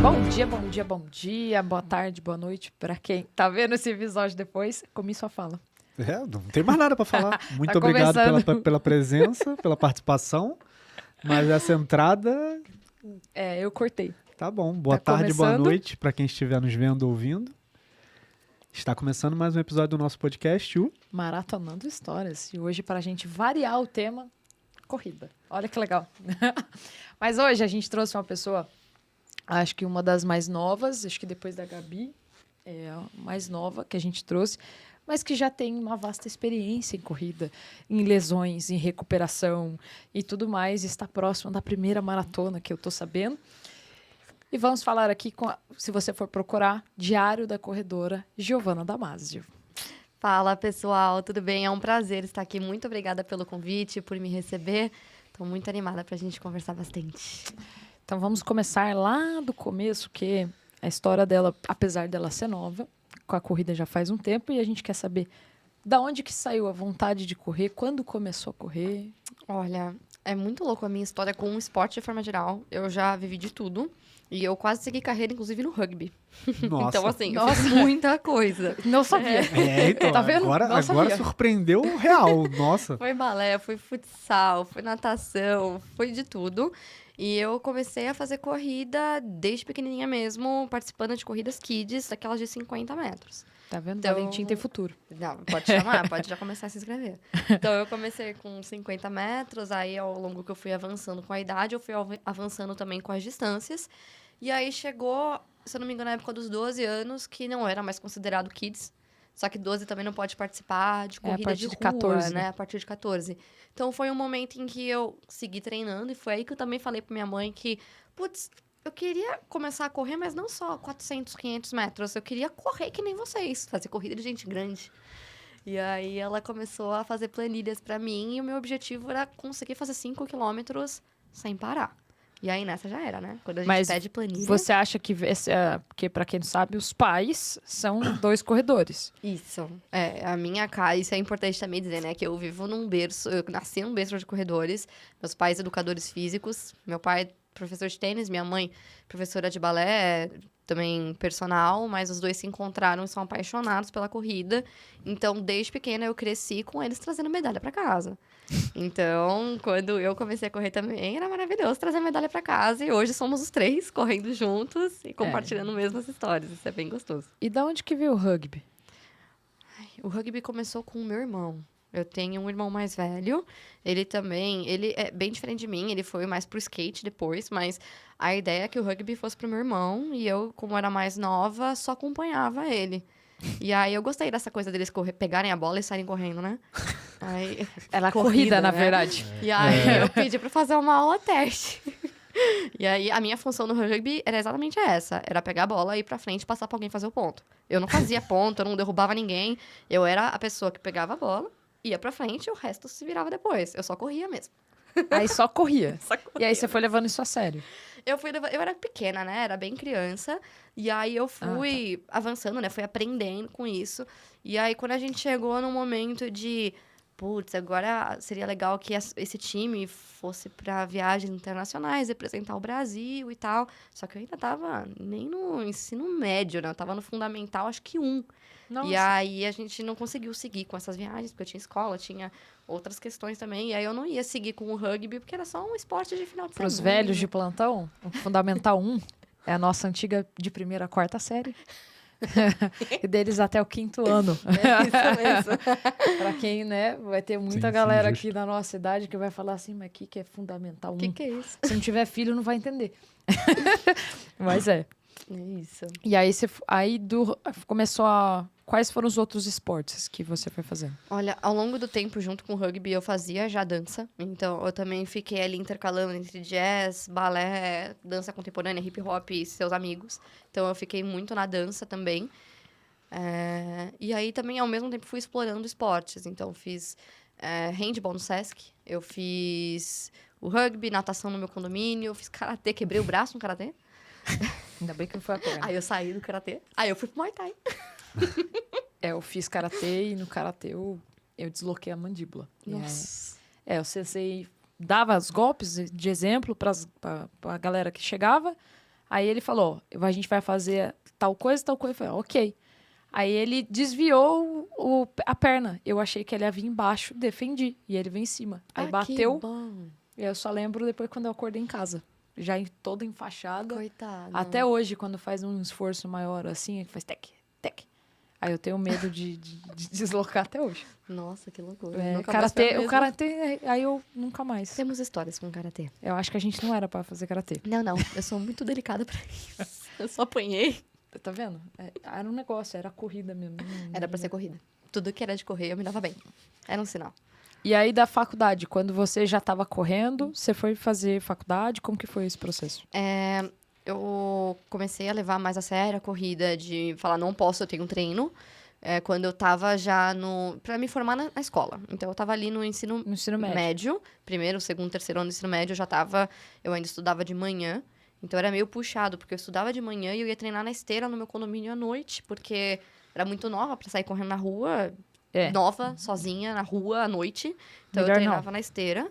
Bom dia, boa tarde, boa noite pra quem tá vendo esse episódio depois. Comi sua fala. Não tem mais nada para falar. Muito Tá obrigado começando. pela presença, pela participação. Mas essa entrada, Eu cortei. tá bom. Boa Tá tarde, boa começando. noite para quem estiver nos vendo ou ouvindo. Está começando mais um episódio do nosso podcast, o Maratonando Histórias. E hoje, pra gente variar o tema, corrida. Olha que legal. Mas hoje a gente trouxe uma pessoa, acho que uma das mais novas, acho que depois da Gabi, é a mais nova que a gente trouxe, mas que já tem uma vasta experiência em corrida, em lesões, em recuperação e tudo mais. Está próxima da primeira maratona, que eu tô sabendo. E vamos falar aqui, se você for procurar, Diário da Corredora Giovana Damasio. Fala, pessoal, tudo bem? É um prazer estar aqui. Muito obrigada pelo convite, por me receber. Estou muito animada para a gente conversar bastante. Então vamos começar lá do começo, que a história dela, apesar dela ser nova, com a corrida já faz um tempo, e a gente quer saber da onde que saiu a vontade de correr, quando começou a correr. Olha, é muito louco a minha história com o esporte de forma geral. Eu já vivi de tudo. E eu quase segui carreira, inclusive, no rugby. Nossa. Então, assim, eu fiz muita coisa. Não sabia. Então, Tá vendo? agora Não sabia. surpreendeu o real. Nossa. Foi balé, foi futsal, foi natação, foi de tudo. E eu comecei a fazer corrida desde pequenininha mesmo, participando de corridas kids, aquelas de 50 metros. Tá vendo? Então- Valentim tem futuro. Não, pode chamar, pode já começar a se inscrever. Então, eu comecei com 50 metros, aí ao longo que eu fui avançando com a idade, eu fui avançando também com as distâncias. E aí chegou, se eu não me engano, na época dos 12 anos, que não era mais considerado kids. Só que 12 também não pode participar de a corrida partir de de rua, 14, né? A partir de 14. Então, foi um momento em que eu segui treinando. E foi aí que eu também falei pra minha mãe que, putz, eu queria começar a correr, mas não só 400, 500 metros. Eu queria correr que nem vocês, fazer corrida de gente grande. E aí, ela começou a fazer planilhas pra mim. E o meu objetivo era conseguir fazer 5 quilômetros sem parar. E aí, nessa já era, né? Quando a gente Mas pede planilha... Você acha que, porque pra quem não sabe, os pais são 2 corredores. Isso. A minha casa, isso é importante também dizer, né? Que eu vivo num berço, eu nasci num berço de corredores, meus pais educadores físicos, meu pai professor de tênis, minha mãe professora de balé, também personal, mas os dois se encontraram e são apaixonados pela corrida. Então, desde pequena, eu cresci com eles trazendo medalha pra casa. Então, quando eu comecei a correr também, era maravilhoso trazer medalha pra casa. E hoje somos os 3 correndo juntos e compartilhando mesmas histórias. Isso é bem gostoso. E da onde que veio o rugby? O rugby começou com o meu irmão. Eu tenho um irmão mais velho. Ele é bem diferente de mim. Ele foi mais pro skate depois, mas a ideia é que o rugby fosse pro meu irmão. E eu, como era mais nova, só acompanhava ele. E aí eu gostei dessa coisa deles pegarem a bola e saírem correndo, né? Aí, Era corrida, na né? verdade. E aí eu pedi pra fazer uma aula teste. E aí a minha função no rugby era exatamente essa. Era pegar a bola, ir pra frente e passar pra alguém fazer o ponto. Eu não fazia ponto, eu não derrubava ninguém. Eu era a pessoa que pegava a bola, ia pra frente e o resto se virava depois. Eu só corria mesmo. Aí só corria. Só E corria. aí você foi levando isso a sério. Eu era pequena, né? Era bem criança. E aí eu fui avançando, né? Fui aprendendo com isso. E aí quando a gente chegou no momento de... Putz, agora seria legal que esse time fosse para viagens internacionais, representar o Brasil e tal. Só que eu ainda tava nem no ensino médio, né? Eu tava no fundamental, acho que 1. Nossa. E aí a gente não conseguiu seguir com essas viagens, porque eu tinha escola, tinha outras questões também. E aí eu não ia seguir com o rugby, porque era só um esporte de final de Para os semana. velhos de plantão, o Fundamental 1 é a nossa antiga de 1ª a 4ª série. E deles até o 5º ano. É isso mesmo. Pra quem, né, vai ter muita Sim, galera justo. aqui da nossa idade que vai falar assim, mas o que é Fundamental 1? O que é isso? Se não tiver filho, não vai entender. Mas é. É isso. E aí, começou a... Quais foram os outros esportes que você foi fazendo? Olha, ao longo do tempo, junto com o rugby, eu fazia já dança. Então, eu também fiquei ali intercalando entre jazz, balé, dança contemporânea, hip hop e seus amigos. Então, eu fiquei muito na dança também. E aí, também, ao mesmo tempo, fui explorando esportes. Então, fiz handball no Sesc. Eu fiz o rugby, natação no meu condomínio. Eu fiz karatê, quebrei o braço no karatê. Ainda bem que não foi a perna. Aí, eu saí do karatê. Aí, eu fui pro Muay Thai. Eu fiz karatê e no karatê eu desloquei a mandíbula. Nossa. O sensei dava os golpes de exemplo pra galera que chegava. Aí ele falou, a gente vai fazer tal coisa. Eu falei, ok. Aí ele desviou a perna. Eu achei que ele ia vir embaixo, defendi. E ele veio em cima. Aí bateu. Que bom. E eu só lembro depois quando eu acordei em casa. Já toda enfaixada. Coitado. Até hoje, quando faz um esforço maior assim, faz tec, tec. Aí eu tenho medo de deslocar até hoje. Nossa, que loucura. É, Nunca mais foi a o mesma. karatê, aí eu nunca mais. Temos histórias com karatê. Eu acho que a gente não era pra fazer karatê. Não. Eu sou muito delicada pra isso. Eu só apanhei. Tá vendo? Era um negócio, era corrida mesmo. Era pra ser corrida. Tudo que era de correr, eu me dava bem. Era um sinal. E aí, da faculdade, quando você já tava correndo, você foi fazer faculdade? Como que foi esse processo? Eu comecei a levar mais a sério a corrida, de falar, não posso, eu tenho um treino. Quando eu tava já pra me formar na escola. Então, eu tava ali no ensino médio. Primeiro, segundo, terceiro ano do ensino médio, eu ainda estudava de manhã. Então, era meio puxado, porque eu estudava de manhã e eu ia treinar na esteira no meu condomínio à noite, porque era muito nova pra sair correndo na rua, nova, sozinha, na rua, à noite. Então, Melhor eu treinava na esteira.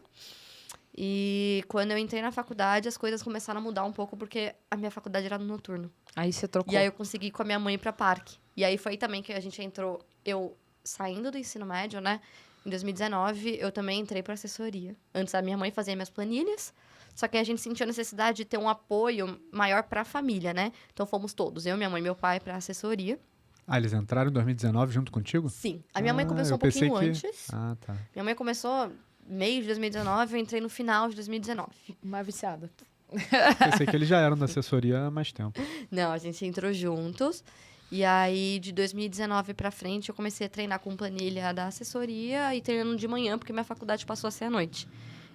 E quando eu entrei na faculdade, as coisas começaram a mudar um pouco, porque a minha faculdade era no noturno. Aí você trocou. E aí eu consegui ir com a minha mãe pra parque. E aí foi também que a gente entrou, eu saindo do ensino médio, né? Em 2019, eu também entrei pra assessoria. Antes a minha mãe fazia minhas planilhas, só que a gente sentiu a necessidade de ter um apoio maior pra família, né? Então fomos todos, eu, minha mãe e meu pai, pra assessoria. Ah, eles entraram em 2019 junto contigo? Sim. A minha mãe começou um pouquinho antes. Ah, tá. Minha mãe começou meio de 2019, eu entrei no final de 2019. Mais viciada. Pensei que eles já eram da assessoria há mais tempo. Não, a gente entrou juntos. E aí, de 2019 pra frente, eu comecei a treinar com planilha da assessoria e treinando de manhã, porque minha faculdade passou a ser à noite.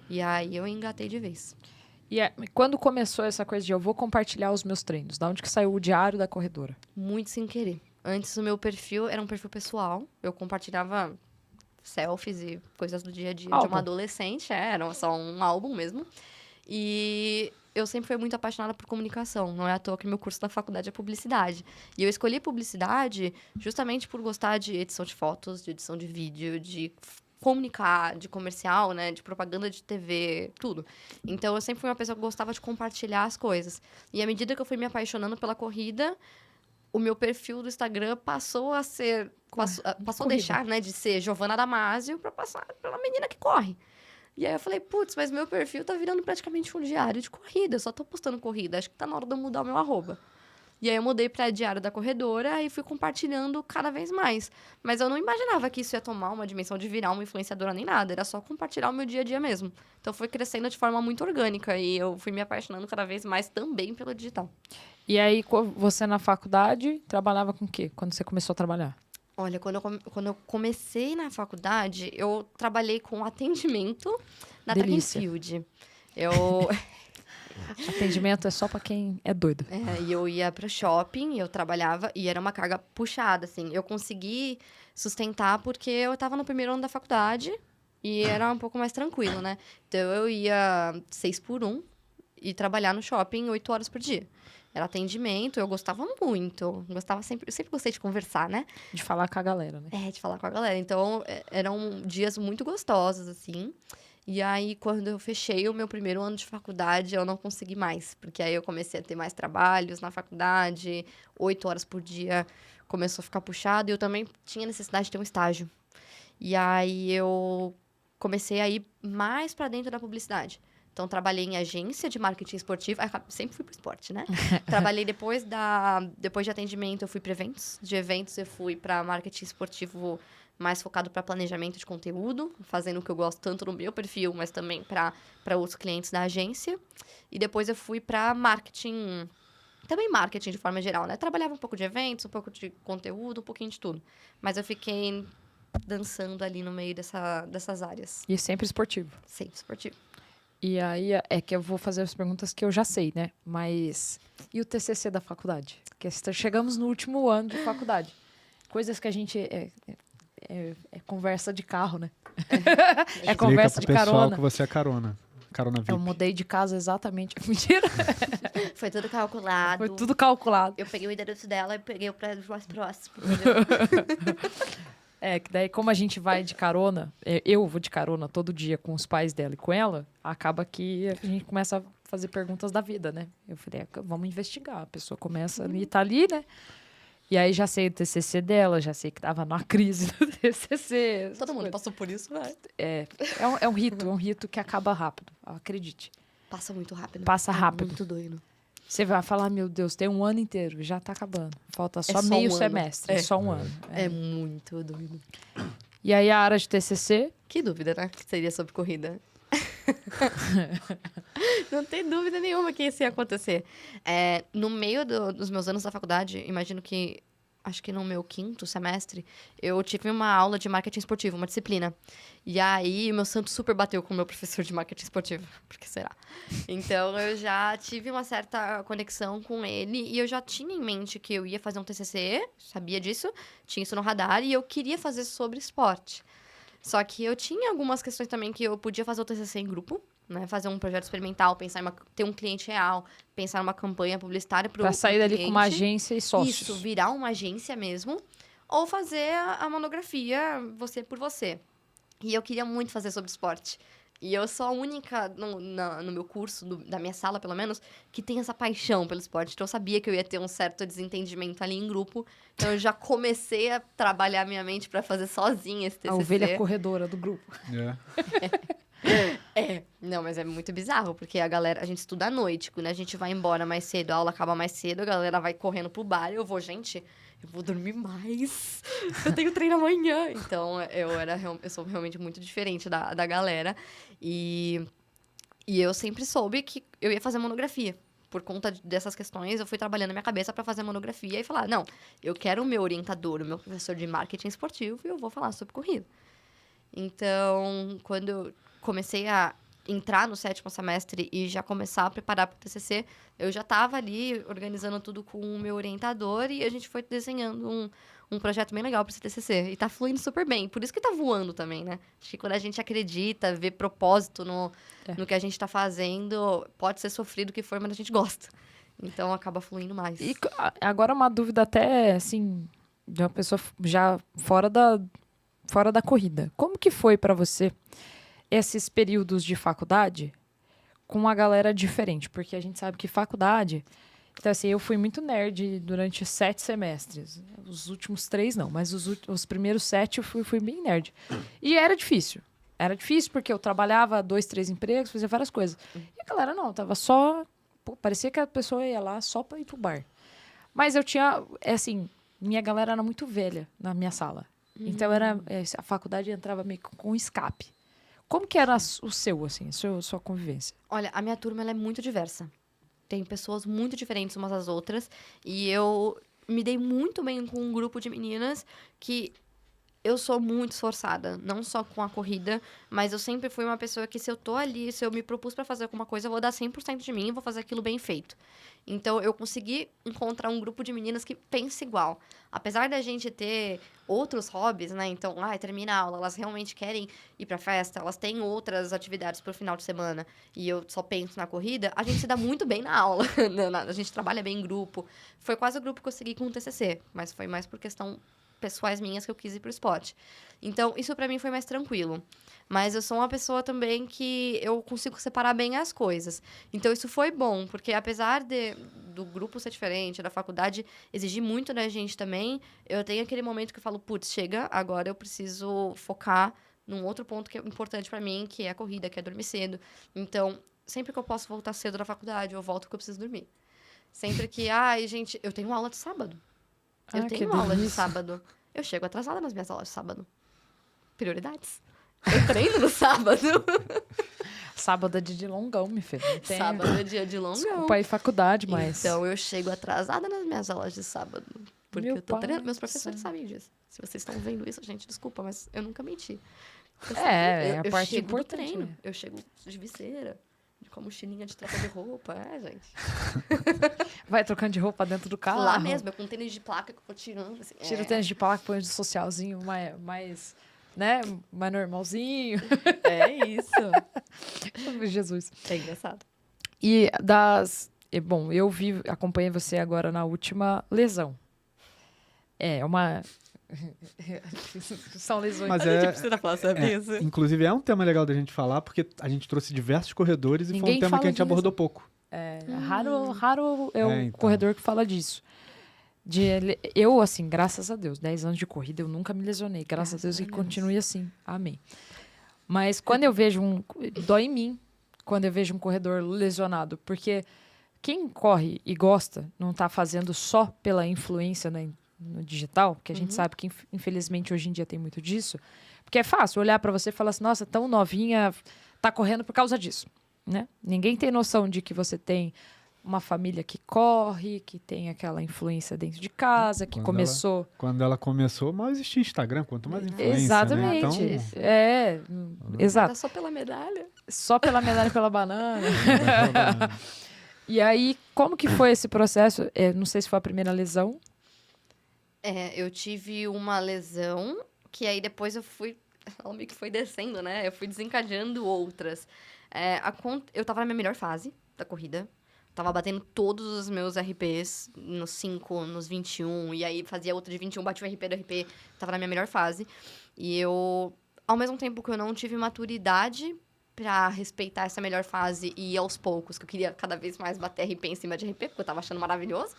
E aí, eu engatei de vez. E quando começou essa coisa de eu vou compartilhar os meus treinos? Da onde que saiu o diário da corredora? Muito sem querer. Antes, o meu perfil era um perfil pessoal. Eu compartilhava selfies e coisas do dia a dia de uma adolescente. Era só um álbum mesmo. E eu sempre fui muito apaixonada por comunicação. Não é à toa que meu curso da faculdade é publicidade. E eu escolhi publicidade justamente por gostar de edição de fotos, de edição de vídeo, de comunicar, de comercial, né? De propaganda de TV, tudo. Então, eu sempre fui uma pessoa que gostava de compartilhar as coisas. E à medida que eu fui me apaixonando pela corrida, o meu perfil do Instagram passou a ser... Passou a deixar, né? De ser Giovana Damasio para passar pela menina que corre. E aí eu falei, putz, mas meu perfil tá virando praticamente um diário de corrida. Eu só tô postando corrida. Acho que tá na hora de eu mudar o meu @. E aí eu mudei pra Diário da Corredora e fui compartilhando cada vez mais. Mas eu não imaginava que isso ia tomar uma dimensão de virar uma influenciadora nem nada. Era só compartilhar o meu dia a dia mesmo. Então foi crescendo de forma muito orgânica. E eu fui me apaixonando cada vez mais também pelo digital. E aí, você na faculdade, trabalhava com o quê? Quando você começou a trabalhar? Olha, quando eu comecei na faculdade, eu trabalhei com atendimento na Track and Field. Atendimento é só pra quem é doido. E eu ia pro shopping, eu trabalhava, e era uma carga puxada, assim. Eu consegui sustentar porque eu tava no primeiro ano da faculdade e era um pouco mais tranquilo, né? Então, eu ia 6x1 e trabalhar no shopping 8 horas por dia. Era atendimento, eu gostava muito. Eu sempre gostei de conversar, né? De falar com a galera, né? De falar com a galera. Então, eram dias muito gostosos, assim. E aí, quando eu fechei o meu primeiro ano de faculdade, eu não consegui mais. Porque aí eu comecei a ter mais trabalhos na faculdade, 8 horas por dia começou a ficar puxado. E eu também tinha necessidade de ter um estágio. E aí, eu comecei a ir mais para dentro da publicidade. Então, trabalhei em agência de marketing esportivo. Sempre fui pro esporte, né? Trabalhei depois de atendimento, eu fui para eventos. De eventos, eu fui para marketing esportivo mais focado para planejamento de conteúdo, fazendo o que eu gosto tanto no meu perfil, mas também para outros clientes da agência. E depois eu fui para marketing, também marketing de forma geral, né? Trabalhava um pouco de eventos, um pouco de conteúdo, um pouquinho de tudo. Mas eu fiquei dançando ali no meio dessas áreas. E sempre esportivo. Sempre esportivo. E aí, é que eu vou fazer as perguntas que eu já sei, né? Mas, e o TCC da faculdade? Porque chegamos no último ano de faculdade. Coisas que a gente... É conversa de carro, né? É conversa de carona. Pessoal que você é carona. Carona VIP. Eu mudei de casa exatamente. Mentira. Foi tudo calculado. Foi tudo calculado. Eu peguei o endereço dela e peguei o prédio mais próximo. Que daí, como a gente vai de carona, eu vou de carona todo dia com os pais dela e com ela, acaba que a gente começa a fazer perguntas da vida, né? Eu falei, vamos investigar. A pessoa começa ali, tá ali, né? E aí já sei o TCC dela, já sei que tava numa crise do TCC. Todo mundo passou por isso, né? É um rito que acaba rápido, acredite. Passa muito rápido. Passa rápido. Muito doido. Você vai falar, meu Deus, tem um ano inteiro, já tá acabando. Falta só só meio um ano. semestre, só um ano. É muito doido. E aí a área de TCC... Que dúvida, né? Que seria sobre corrida. Não tem dúvida nenhuma que isso ia acontecer. No meio dos meus anos da faculdade, imagino que... Acho que no meu 5º semestre, eu tive uma aula de marketing esportivo, uma disciplina. E aí, meu santo super bateu com o meu professor de marketing esportivo. Por que será? Então, eu já tive uma certa conexão com ele. E eu já tinha em mente que eu ia fazer um TCC, sabia disso. Tinha isso no radar. E eu queria fazer sobre esporte. Só que eu tinha algumas questões também que eu podia fazer o TCC em grupo. Né, fazer um projeto experimental, ter um cliente real, pensar numa campanha publicitária para o cliente. Pra sair dali com uma agência e sócios. Isso, virar uma agência mesmo. Ou fazer a monografia você por você. E eu queria muito fazer sobre esporte. E eu sou a única no meu curso, da minha sala pelo menos, que tem essa paixão pelo esporte. Então eu sabia que eu ia ter um certo desentendimento ali em grupo. Então eu já comecei a trabalhar minha mente para fazer sozinha esse TCC. A ovelha corredora do grupo. Não, mas é muito bizarro, porque a gente estuda à noite, quando a gente vai embora mais cedo, a aula acaba mais cedo, a galera vai correndo pro bar, eu vou dormir mais, eu tenho treino amanhã. Então, eu sou realmente muito diferente da galera, e eu sempre soube que eu ia fazer monografia. Por conta dessas questões, eu fui trabalhando na minha cabeça para fazer monografia e falar, não, eu quero o meu orientador, o meu professor de marketing esportivo, e eu vou falar sobre corrida. Então, quando eu comecei a entrar no 7º semestre e já começar a preparar para o TCC, eu já estava ali organizando tudo com o meu orientador e a gente foi desenhando um projeto bem legal para esse TCC. E tá fluindo super bem. Por isso que tá voando também, né? Acho que quando a gente acredita, vê propósito no que a gente tá fazendo, pode ser sofrido o que for, mas a gente gosta. Então, acaba fluindo mais. E agora uma dúvida até, assim, de uma pessoa já fora da corrida. Como que foi para você esses períodos de faculdade com uma galera diferente? Porque a gente sabe que faculdade... Então, assim, eu fui muito nerd durante 7 semestres. Os últimos 3, não. Mas os primeiros 7 eu fui bem nerd. E era difícil. Era difícil porque eu trabalhava 2, 3 empregos, fazia várias coisas. E a galera não, tava só... parecia que a pessoa ia lá só para ir pro bar. Mas eu tinha... assim, minha galera era muito velha na minha sala. Então, a faculdade entrava meio com escape. Como que era o seu, assim, sua convivência? Olha, a minha turma ela é muito diversa. Tem pessoas muito diferentes umas das outras. E eu me dei muito bem com um grupo de meninas que eu sou muito esforçada. Não só com a corrida, mas eu sempre fui uma pessoa que se eu tô ali, se eu me propus para fazer alguma coisa, eu vou dar 100% de mim e vou fazer aquilo bem feito. Então, eu consegui encontrar um grupo de meninas que pensa igual. Apesar da gente ter outros hobbies, né? Então, termina a aula, elas realmente querem ir pra festa, elas têm outras atividades pro final de semana, e eu só penso na corrida, a gente se dá muito bem na aula. A gente trabalha bem em grupo. Foi quase o grupo que eu segui com o TCC, mas foi mais por questão pessoais minhas que eu quis ir pro esporte. Então, isso pra mim foi mais tranquilo. Mas eu sou uma pessoa também que eu consigo separar bem as coisas. Então, isso foi bom, porque apesar do grupo ser diferente, da faculdade exigir muito da gente também, eu tenho aquele momento que eu falo, putz, chega, agora eu preciso focar num outro ponto que é importante pra mim, que é a corrida, que é dormir cedo. Então, sempre que eu posso voltar cedo da faculdade, eu volto porque eu preciso dormir. Sempre que, gente, eu tenho aula de sábado. Eu tenho aula de sábado. Eu chego atrasada nas minhas aulas de sábado. Prioridades. Eu treino no sábado. Sábado é dia de longão, me filho. Sábado é dia de longão. Desculpa aí, faculdade, mas... Então, eu chego atrasada nas minhas aulas de sábado. Porque eu tô treinando. Meus professores sabem disso. Se vocês estão vendo isso, gente, desculpa, mas eu nunca menti. A parte chego importante. Do treino. Eu chego de viseira, com a mochilinha de troca de roupa. gente. Vai trocando de roupa dentro do carro. Lá mesmo, com tênis de placa que eu vou tirando. Assim, Tira o tênis de placa, põe o socialzinho mais, né, mais normalzinho. É isso. Jesus. É engraçado. Bom, acompanhei você agora na última lesão. São lesões. Mas precisa falar sobre isso. inclusive é um tema legal da gente falar, porque a gente trouxe diversos corredores e foi Ninguém um tema fala que a gente disso. abordou pouco. Raro é o então. corredor que fala disso. Eu, assim, graças a Deus, 10 anos de corrida, eu nunca me lesionei. Graças a Deus, e continue assim. Amém. Mas quando eu vejo dói em mim quando eu vejo um corredor lesionado, porque quem corre e gosta não tá fazendo só pela influência no digital, porque a gente sabe que, infelizmente, hoje em dia tem muito disso. Porque é fácil olhar para você e falar assim, nossa, tão novinha, tá correndo por causa disso, né? Ninguém tem noção de que você tem uma família que corre, que tem aquela influência dentro de casa, que começou... Quando ela começou, mal existia Instagram, quanto mais influência, Exatamente. né? Então, Exato. Era só pela medalha. Só pela medalha e pela banana. E aí, como que foi esse processo? Não sei se foi a primeira lesão. Eu tive uma lesão, que aí depois eu fui... Ela meio que foi descendo, né? Eu fui desencadeando outras. Eu tava na minha melhor fase da corrida. Tava batendo todos os meus RPs nos 5, nos 21. E aí fazia outra de 21, bati o RP do RP. Tava na minha melhor fase. E eu, ao mesmo tempo que eu não tive maturidade pra respeitar essa melhor fase e ir aos poucos, que eu queria cada vez mais bater RP em cima de RP, porque eu tava achando maravilhoso.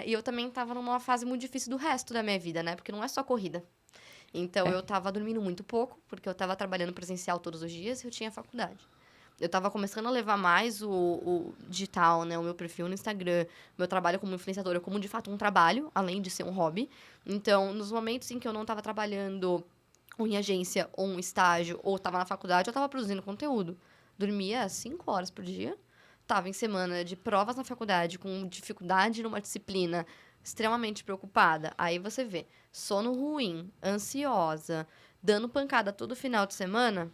E eu também tava numa fase muito difícil do resto da minha vida, né? Porque não é só corrida. Então, eu tava dormindo muito pouco, porque eu tava trabalhando presencial todos os dias e eu tinha faculdade. Eu tava começando a levar mais o digital, né? O meu perfil no Instagram, meu trabalho como influenciadora, como de fato um trabalho, além de ser um hobby. Então, nos momentos em que eu não tava trabalhando ou em agência, ou um estágio, ou tava na faculdade, eu tava produzindo conteúdo. Dormia 5 horas por dia. Tava em semana de provas na faculdade, com dificuldade numa disciplina, extremamente preocupada. Aí você vê, sono ruim, ansiosa, dando pancada todo final de semana...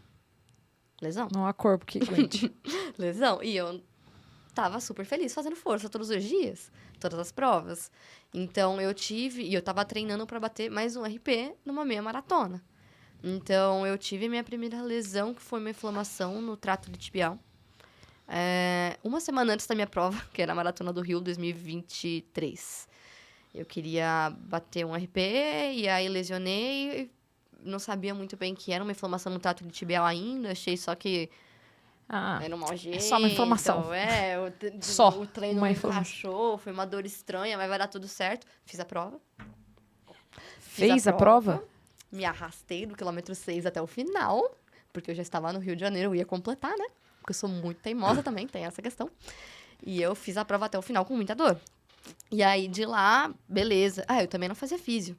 Lesão. Não há corpo que aguente. Lesão. E eu tava super feliz fazendo força todos os dias, todas as provas. Então, e eu tava treinando para bater mais um RP numa meia maratona. Então, eu tive minha primeira lesão, que foi uma inflamação no trato tibial. Uma semana antes da minha prova, que era a Maratona do Rio 2023. Eu queria bater um RP, e aí lesionei, não sabia muito bem que era uma inflamação no trato tibial ainda, achei só que era um mau jeito. É só uma inflamação. O treino não encaixou, foi uma dor estranha, mas vai dar tudo certo. Fiz a prova. Fez a prova? Me arrastei do quilômetro 6 até o final, porque eu já estava no Rio de Janeiro, eu ia completar, né? Porque eu sou muito teimosa também, tem essa questão. E eu fiz a prova até o final com muita dor. E aí, de lá, beleza. Eu também não fazia físio.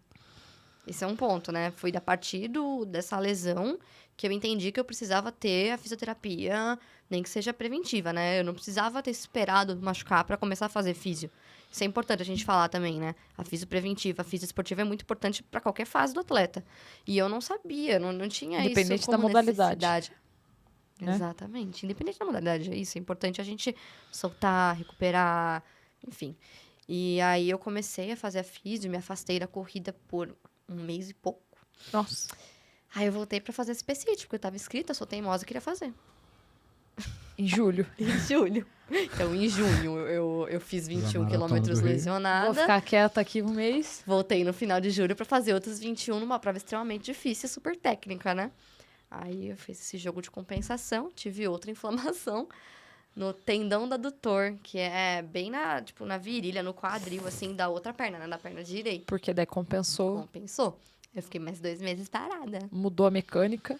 Esse é um ponto, né? Foi a partir dessa lesão que eu entendi que eu precisava ter a fisioterapia, nem que seja preventiva, né? Eu não precisava ter esperado machucar para começar a fazer físio. Isso é importante a gente falar também, né? A físio preventiva, a físio esportiva é muito importante para qualquer fase do atleta. E eu não sabia, não tinha isso Independente como da modalidade. necessidade. Né? Exatamente. Independente da modalidade, é isso. É importante a gente soltar, recuperar, enfim. E aí eu comecei a fazer a físio, me afastei da corrida por 1 mês e pouco. Nossa. Aí eu voltei pra fazer específico, porque eu tava inscrita, sou teimosa e queria fazer. Em julho. Em julho. Então, em junho, eu fiz 21 quilômetros lesionada. Vou ficar quieta aqui 1 mês. Voltei no final de julho pra fazer outros 21 numa prova extremamente difícil e super técnica, né? Aí eu fiz esse jogo de compensação, tive outra inflamação no tendão do adutor, que é bem na virilha, no quadril, assim, da outra perna, né? Da perna direita. Porque daí compensou. Compensou. Eu fiquei mais 2 meses parada. Mudou a mecânica.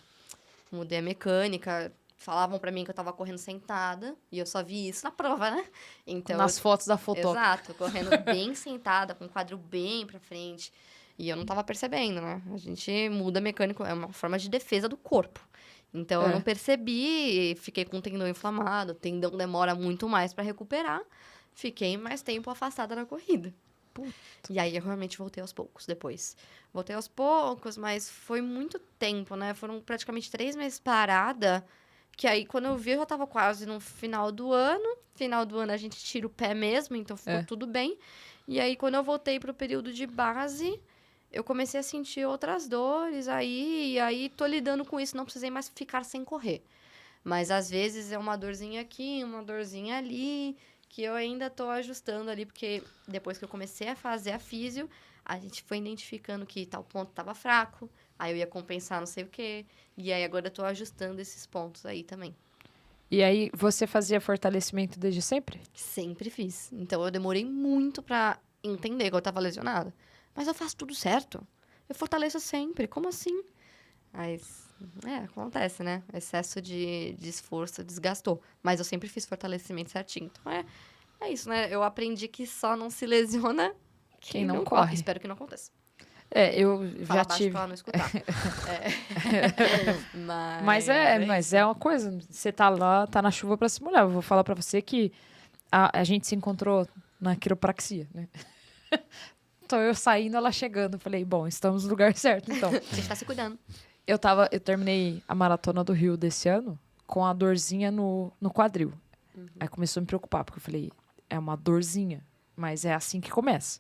Mudei a mecânica. Falavam pra mim que eu tava correndo sentada. E eu só vi isso na prova, né? Então, Nas fotos da foto. Exato. Correndo bem sentada, com o quadril bem pra frente. E eu não tava percebendo, né? A gente muda a mecânica. É uma forma de defesa do corpo. Então, eu não percebi. Fiquei com o tendão inflamado. O tendão demora muito mais pra recuperar. Fiquei mais tempo afastada da corrida. E aí, eu realmente voltei aos poucos depois. Voltei aos poucos, mas foi muito tempo, né? Foram praticamente 3 meses parada, que aí, quando eu vi, eu já tava quase no final do ano. Final do ano, a gente tira o pé mesmo, então ficou tudo bem. E aí, quando eu voltei pro período de base, eu comecei a sentir outras dores aí. E aí, tô lidando com isso, não precisei mais ficar sem correr. Mas, às vezes, é uma dorzinha aqui, uma dorzinha ali, que eu ainda tô ajustando ali, porque depois que eu comecei a fazer a físio, a gente foi identificando que tal ponto estava fraco, aí eu ia compensar não sei o quê, e aí agora eu tô ajustando esses pontos aí também. E aí, você fazia fortalecimento desde sempre? Sempre fiz. Então eu demorei muito pra entender que eu tava lesionada. Mas eu faço tudo certo. Eu fortaleço sempre. Como assim? Mas, acontece, né? Excesso de esforço desgastou. Mas eu sempre fiz fortalecimento certinho. Então é isso, né? Eu aprendi que só não se lesiona Quem não corre. Espero que não aconteça. Eu Fala já baixo tive. pra ela não escutar. Mas é uma coisa, você tá lá, tá na chuva pra se molhar. Eu vou falar pra você que a gente se encontrou na quiropraxia, né? Então eu saindo, ela chegando. Eu falei, bom, estamos no lugar certo, então. A gente tá se cuidando. Eu terminei a maratona do Rio desse ano com a dorzinha no quadril. Aí começou a me preocupar, porque eu falei, é uma dorzinha, mas é assim que começa.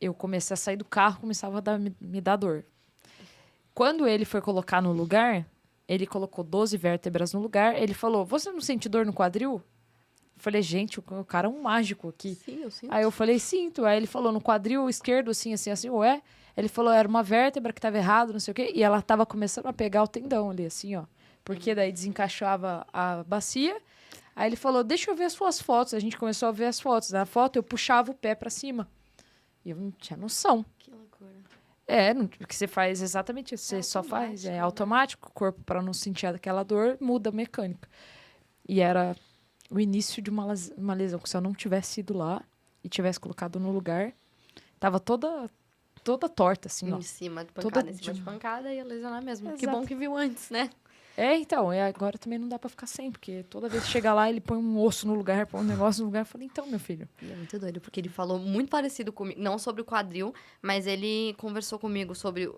Eu comecei a sair do carro, começava a me dar dor. Quando ele foi colocar no lugar, ele colocou 12 vértebras no lugar, ele falou, você não sente dor no quadril? Eu falei, gente, o cara é um mágico aqui. Sim, eu sinto. Aí eu falei, sinto. Aí ele falou, no quadril esquerdo, assim, ué? Ele falou, era uma vértebra que estava errado, não sei o quê. E ela estava começando a pegar o tendão ali, assim, ó. Porque daí desencaixava a bacia. Aí ele falou, deixa eu ver as suas fotos. A gente começou a ver as fotos. Na foto, eu puxava o pé para cima. E eu não tinha noção. Que loucura. Porque você faz exatamente isso. Você só faz, né? automático. O corpo, para não sentir aquela dor, muda a mecânica. E era o início de uma lesão. Se eu não tivesse ido lá e tivesse colocado no lugar, tava toda torta, assim, ó. Em cima de pancada, em cima de pancada, ia lesionar mesmo. Exato. Que bom que viu antes, né? Então, agora também não dá pra ficar sem, porque toda vez que chega lá, ele põe um osso no lugar, põe um negócio no lugar. Eu falei, então, meu filho. E é muito doido, porque ele falou muito parecido comigo, não sobre o quadril, mas ele conversou comigo sobre.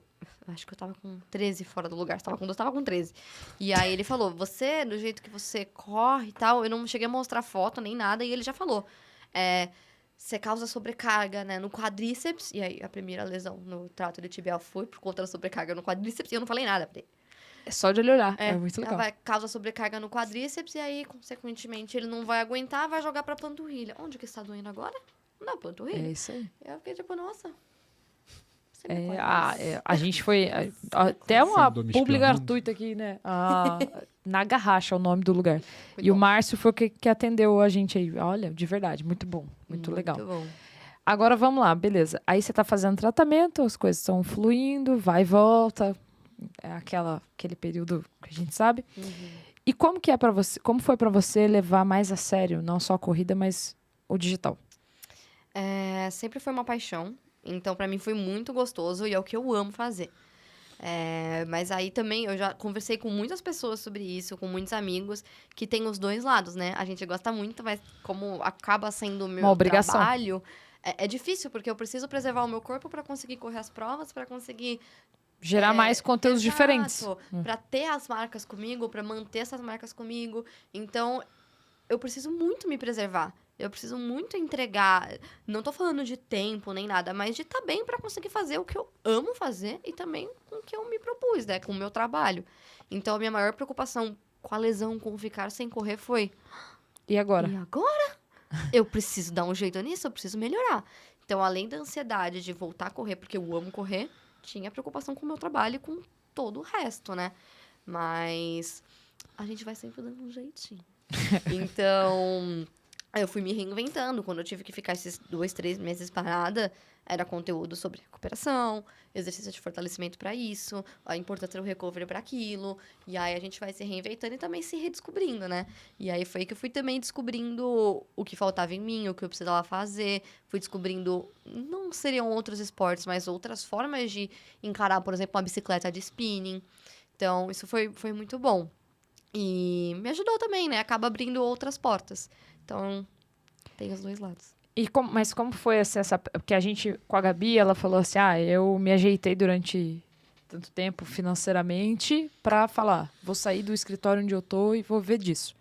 Acho que eu tava com 13 fora do lugar, tava com 12, tava com 13. E aí ele falou: você, do jeito que você corre e tal, eu não cheguei a mostrar foto nem nada, e ele já falou. Você causa sobrecarga, né, no quadríceps, e aí a primeira lesão no trato de tibial foi por conta da sobrecarga no quadríceps, e eu não falei nada pra ele. É só de ele olhar, é muito legal. Ela causa sobrecarga no quadríceps, e aí, consequentemente, ele não vai aguentar, vai jogar pra panturrilha. Onde que está doendo agora? Na panturrilha. É isso aí. Eu fiquei tipo, nossa. Você me conhece. A gente foi. Até uma Andou me publi espionando. gratuita aqui, né? Na Garracha é o nome do lugar. Muito E o bom. Márcio foi o que atendeu a gente aí. Olha, de verdade, muito bom. Muito legal. Muito bom. Agora vamos lá, beleza. Aí você tá fazendo tratamento, as coisas estão fluindo, vai e volta. É aquele período que a gente sabe. E como que é para você? Como foi para você levar mais a sério, não só a corrida, mas o digital? Sempre foi uma paixão. Então, pra mim, foi muito gostoso e é o que eu amo fazer. Mas aí também, eu já conversei com muitas pessoas sobre isso, com muitos amigos, que tem os dois lados, né? A gente gosta muito, mas como acaba sendo o meu Uma obrigação. trabalho, é difícil, porque eu preciso preservar o meu corpo pra conseguir correr as provas, pra conseguir Gerar mais conteúdos exato, diferentes. Pra ter as marcas comigo, pra manter essas marcas comigo. Então, eu preciso muito me preservar. Eu preciso muito entregar. Não tô falando de tempo nem nada, mas de estar bem pra conseguir fazer o que eu amo fazer e também com o que eu me propus, né? Com o meu trabalho. Então, a minha maior preocupação com a lesão, com ficar sem correr foi... E agora? E agora? Eu preciso dar um jeito nisso, eu preciso melhorar. Então, além da ansiedade de voltar a correr, porque eu amo correr, tinha preocupação com o meu trabalho e com todo o resto, né? Mas a gente vai sempre dando um jeitinho. Então, eu fui me reinventando. Quando eu tive que ficar esses 2, 3 meses parada, era conteúdo sobre recuperação, exercício de fortalecimento para isso, a importância do recovery para aquilo. E aí a gente vai se reinventando e também se redescobrindo, né? E aí foi que eu fui também descobrindo o que faltava em mim, o que eu precisava fazer. Fui descobrindo, não seriam outros esportes, mas outras formas de encarar, por exemplo, uma bicicleta de spinning. Então, isso foi muito bom. E me ajudou também, né? Acaba abrindo outras portas. Então, tem os dois lados. Mas como foi essa... Porque a gente, com a Gabi, ela falou assim, eu me ajeitei durante tanto tempo financeiramente pra falar, vou sair do escritório onde eu tô e vou ver disso.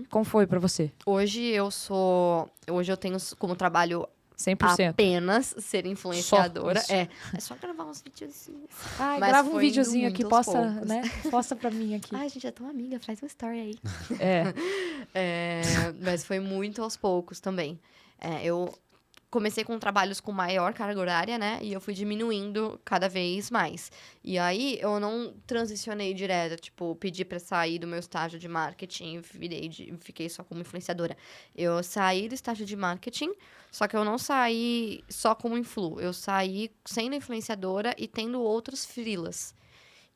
Como foi pra você? Hoje eu tenho como trabalho 100%. apenas ser influenciadora. Só isso. É só gravar uns videozinhos. Ai, Mas grava um foi indo videozinho muito aqui, aos posta, poucos. né? Posta pra mim aqui. Ai, gente, é tão amiga, faz uma story aí. É. Mas foi muito aos poucos também. Eu comecei com trabalhos com maior carga horária, né? E eu fui diminuindo cada vez mais. E aí, eu não transicionei direto, tipo, pedi pra sair do meu estágio de marketing e fiquei só como influenciadora. Eu saí do estágio de marketing, só que eu não saí só como influ. Eu saí sendo influenciadora e tendo outros freelas.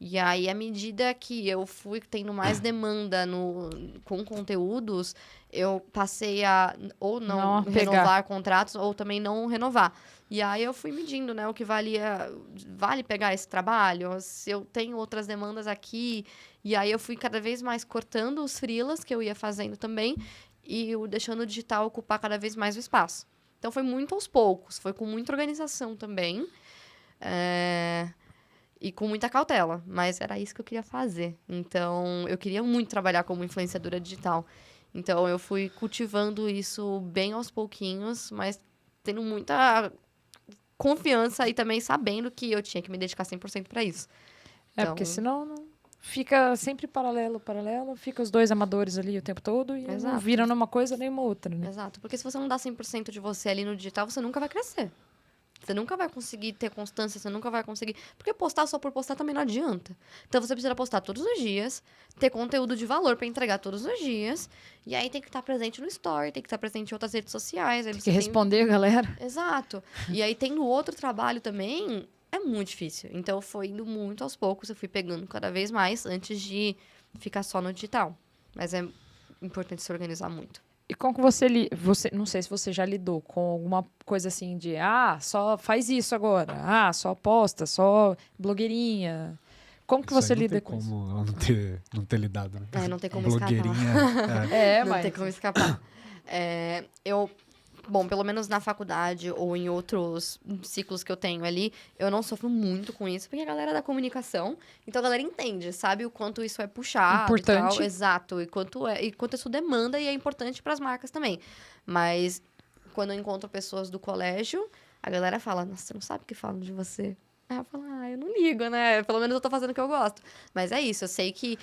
E aí, à medida que eu fui tendo mais demanda com conteúdos, eu passei a ou não renovar contratos ou também não renovar. E aí, eu fui medindo, né? O que vale pegar esse trabalho? Se eu tenho outras demandas aqui. E aí, eu fui cada vez mais cortando os freelas que eu ia fazendo também e deixando o digital ocupar cada vez mais o espaço. Então, foi muito aos poucos. Foi com muita organização também. E com muita cautela, mas era isso que eu queria fazer. Então, eu queria muito trabalhar como influenciadora digital. Então, eu fui cultivando isso bem aos pouquinhos, mas tendo muita confiança e também sabendo que eu tinha que me dedicar 100% para isso. Então, porque senão não fica sempre paralelo, fica os dois amadores ali o tempo todo e não viram numa coisa nem uma outra, né? Exato, porque se você não dá 100% de você ali no digital, você nunca vai crescer. Você nunca vai conseguir ter constância, você nunca vai conseguir... Porque postar só por postar também não adianta. Então, você precisa postar todos os dias, ter conteúdo de valor para entregar todos os dias, e aí tem que estar presente no Story, tem que estar presente em outras redes sociais. Aí tem que responder, galera. Exato. E aí, tendo outro trabalho também, é muito difícil. Então, foi indo muito aos poucos, eu fui pegando cada vez mais antes de ficar só no digital. Mas é importante se organizar muito. E como que você... Não sei se você já lidou com alguma coisa assim de... só faz isso agora. Só posta, só blogueirinha. Como que Isso você lida com isso? Não tem como ela não ter lidado, né? Não tem como blogueirinha, escapar. Não tem como escapar. Bom, pelo menos na faculdade ou em outros ciclos que eu tenho ali, eu não sofro muito com isso, porque a galera é da comunicação, então a galera entende, sabe o quanto isso é puxado. Importante. E tal, exato, e quanto isso demanda e é importante para as marcas também. Mas quando eu encontro pessoas do colégio, a galera fala, nossa, você não sabe o que falam de você. Aí eu falo, eu não ligo, né? Pelo menos eu tô fazendo o que eu gosto. Mas é isso, eu sei que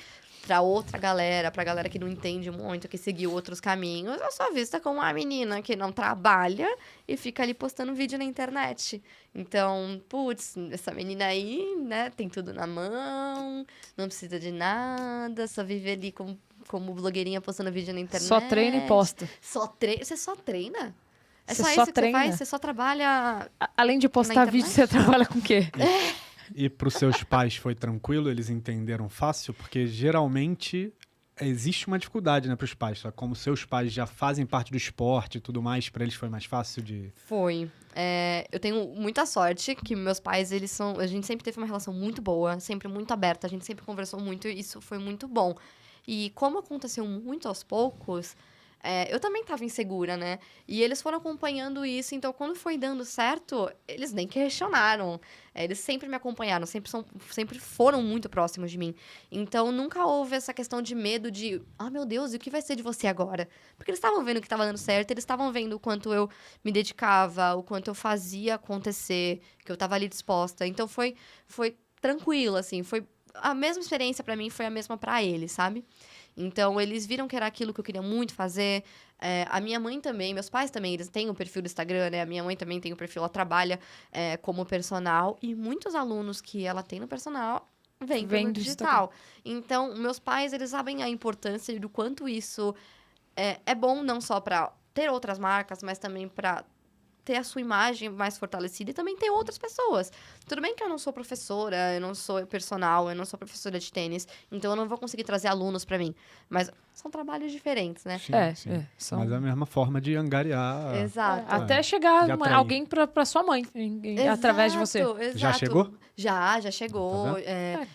pra outra galera, pra galera que não entende muito, que seguiu outros caminhos, eu sou vista como uma menina que não trabalha e fica ali postando vídeo na internet. Então, putz, essa menina aí, né, tem tudo na mão, não precisa de nada, só vive ali como blogueirinha postando vídeo na internet. Só treina e posta. Você só treina? É Você só só isso que treina? você faz? Você só trabalha... Além de postar vídeo, você trabalha com o quê? E para os seus pais foi tranquilo? Eles entenderam fácil? Porque geralmente existe uma dificuldade, né, para os pais. Só como seus pais já fazem parte do esporte e tudo mais, para eles foi mais fácil de... Foi. Eu tenho muita sorte que meus pais, a gente sempre teve uma relação muito boa, sempre muito aberta, a gente sempre conversou muito e isso foi muito bom. E como aconteceu muito aos poucos... eu também estava insegura, né? E eles foram acompanhando isso, então quando foi dando certo, eles nem questionaram. Eles sempre me acompanharam, sempre foram muito próximos de mim. Então nunca houve essa questão de medo de, meu Deus, e o que vai ser de você agora? Porque eles estavam vendo que estava dando certo, eles estavam vendo o quanto eu me dedicava, o quanto eu fazia acontecer, que eu estava ali disposta. Então foi tranquilo, assim, foi a mesma experiência para mim, foi a mesma para eles, sabe? Então, eles viram que era aquilo que eu queria muito fazer. A minha mãe também, meus pais também, eles têm um perfil do Instagram, né? A minha mãe também tem um perfil, ela trabalha como personal. E muitos alunos que ela tem no personal vêm pelo digital. Então, meus pais, eles sabem a importância do quanto isso é bom, não só para ter outras marcas, mas também para ter a sua imagem mais fortalecida e também ter outras pessoas. Tudo bem que eu não sou professora, eu não sou personal, eu não sou professora de tênis, então eu não vou conseguir trazer alunos para mim. Mas são trabalhos diferentes, né? Sim. Mas é a mesma forma de angariar. Exato. Até chegar alguém para sua mãe, através de você. Exato. Já chegou? Já chegou.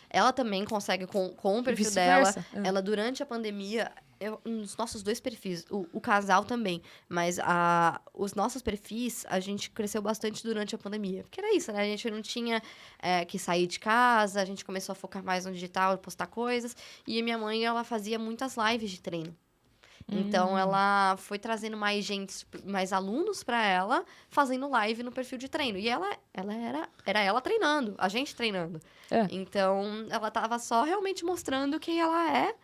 Ela também consegue, com o perfil dela. Ela, durante a pandemia... nos nossos dois perfis, o casal também, mas os nossos perfis, a gente cresceu bastante durante a pandemia. Porque era isso, né? A gente não tinha que sair de casa, a gente começou a focar mais no digital, postar coisas. E a minha mãe, ela fazia muitas lives de treino. Então, ela foi trazendo mais alunos para ela, fazendo live no perfil de treino. E era ela treinando, a gente treinando. Então, ela tava só realmente mostrando quem ela é,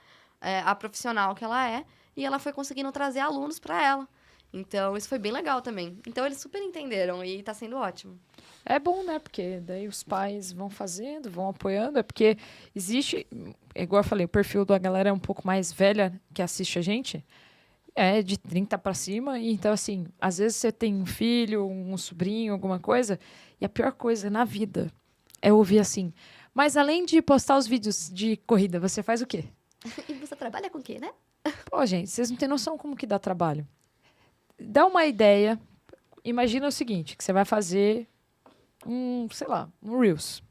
a profissional que ela é, e ela foi conseguindo trazer alunos para ela. Então, isso foi bem legal também. Então, eles super entenderam e tá sendo ótimo. É bom, né? Porque daí os pais vão fazendo, vão apoiando. É porque existe, igual eu falei, o perfil da galera é um pouco mais velha que assiste a gente. É de 30 pra cima. E então, assim, às vezes você tem um filho, um sobrinho, alguma coisa. E a pior coisa na vida é ouvir assim. Mas além de postar os vídeos de corrida, você faz o quê? E você trabalha com o quê, né? Pô, gente, vocês não têm noção como que dá trabalho. Dá uma ideia. Imagina o seguinte, que você vai fazer sei lá, um Reels.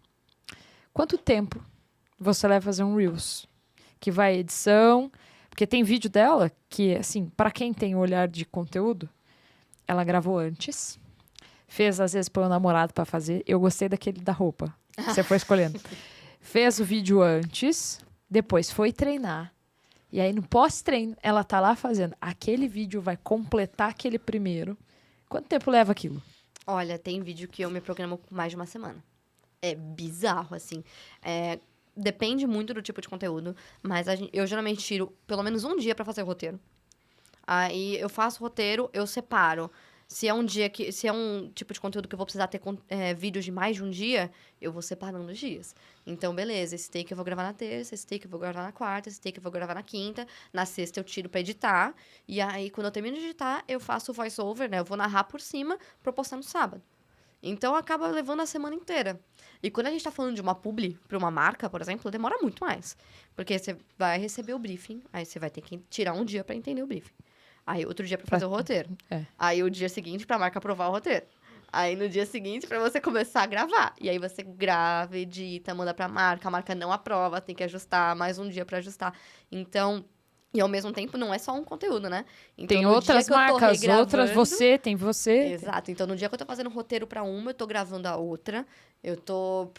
Quanto tempo você leva fazer um Reels? Que vai edição, porque tem vídeo dela que, assim, para quem tem olhar de conteúdo, ela gravou antes, fez às vezes para o namorado para fazer. Eu gostei daquele da roupa, que você foi escolhendo. Fez o vídeo antes, depois foi treinar. E aí no pós-treino, ela tá lá fazendo. Aquele vídeo vai completar aquele primeiro. Quanto tempo leva aquilo? Olha, tem vídeo que eu me programo por mais de uma semana. É bizarro, assim. Depende muito do tipo de conteúdo, mas eu geralmente tiro pelo menos um dia pra fazer o roteiro. Aí eu faço o roteiro, eu separo. Se é um tipo de conteúdo que eu vou precisar ter vídeos de mais de um dia, eu vou separando os dias. Então, beleza, esse take eu vou gravar na terça, esse take eu vou gravar na quarta, esse take eu vou gravar na quinta, na sexta eu tiro pra editar, e aí, quando eu termino de editar, eu faço o voice-over, né? Eu vou narrar por cima pra eu postar no sábado. Então, acaba levando a semana inteira. E quando a gente tá falando de uma publi pra uma marca, por exemplo, demora muito mais. Porque você vai receber o briefing, aí você vai ter que tirar um dia pra entender o briefing. Aí, outro dia pra fazer o roteiro. Aí, o dia seguinte pra marca aprovar o roteiro. Aí, no dia seguinte, pra você começar a gravar. E aí, você grava, edita, manda pra marca. A marca não aprova, tem que ajustar. Mais um dia pra ajustar. Então... E, ao mesmo tempo, não é só um conteúdo, né? Então, tem outras marcas, outras tem você. Exato. Então, no dia que eu tô fazendo roteiro pra uma, eu tô gravando a outra. Eu tô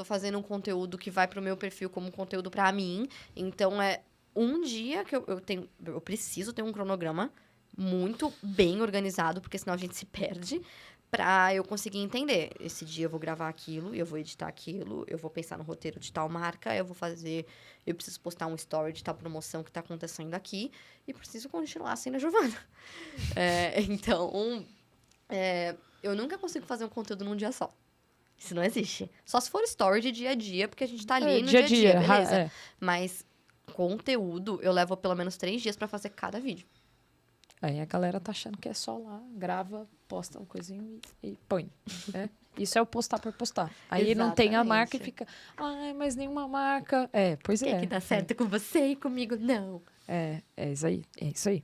fazendo um conteúdo que vai pro meu perfil como conteúdo pra mim. Então, é um dia que eu preciso ter um cronograma muito bem organizado, porque senão a gente se perde, pra eu conseguir entender. Esse dia eu vou gravar aquilo, eu vou editar aquilo, eu vou pensar no roteiro de tal marca, eu preciso postar um story de tal promoção que tá acontecendo aqui, e preciso continuar sendo a Giovana. Então, eu nunca consigo fazer um conteúdo num dia só. Isso não existe. Só se for story de dia a dia, porque a gente tá ali no dia a dia, beleza. Mas conteúdo, eu levo pelo menos 3 dias pra fazer cada vídeo. Aí a galera tá achando que é só lá, grava, posta uma coisinha e põe, né? Isso é o postar por postar. Aí não tem a marca e fica, ai, mas nenhuma marca. Pois é. Que dá certo com você e comigo, não. É isso aí.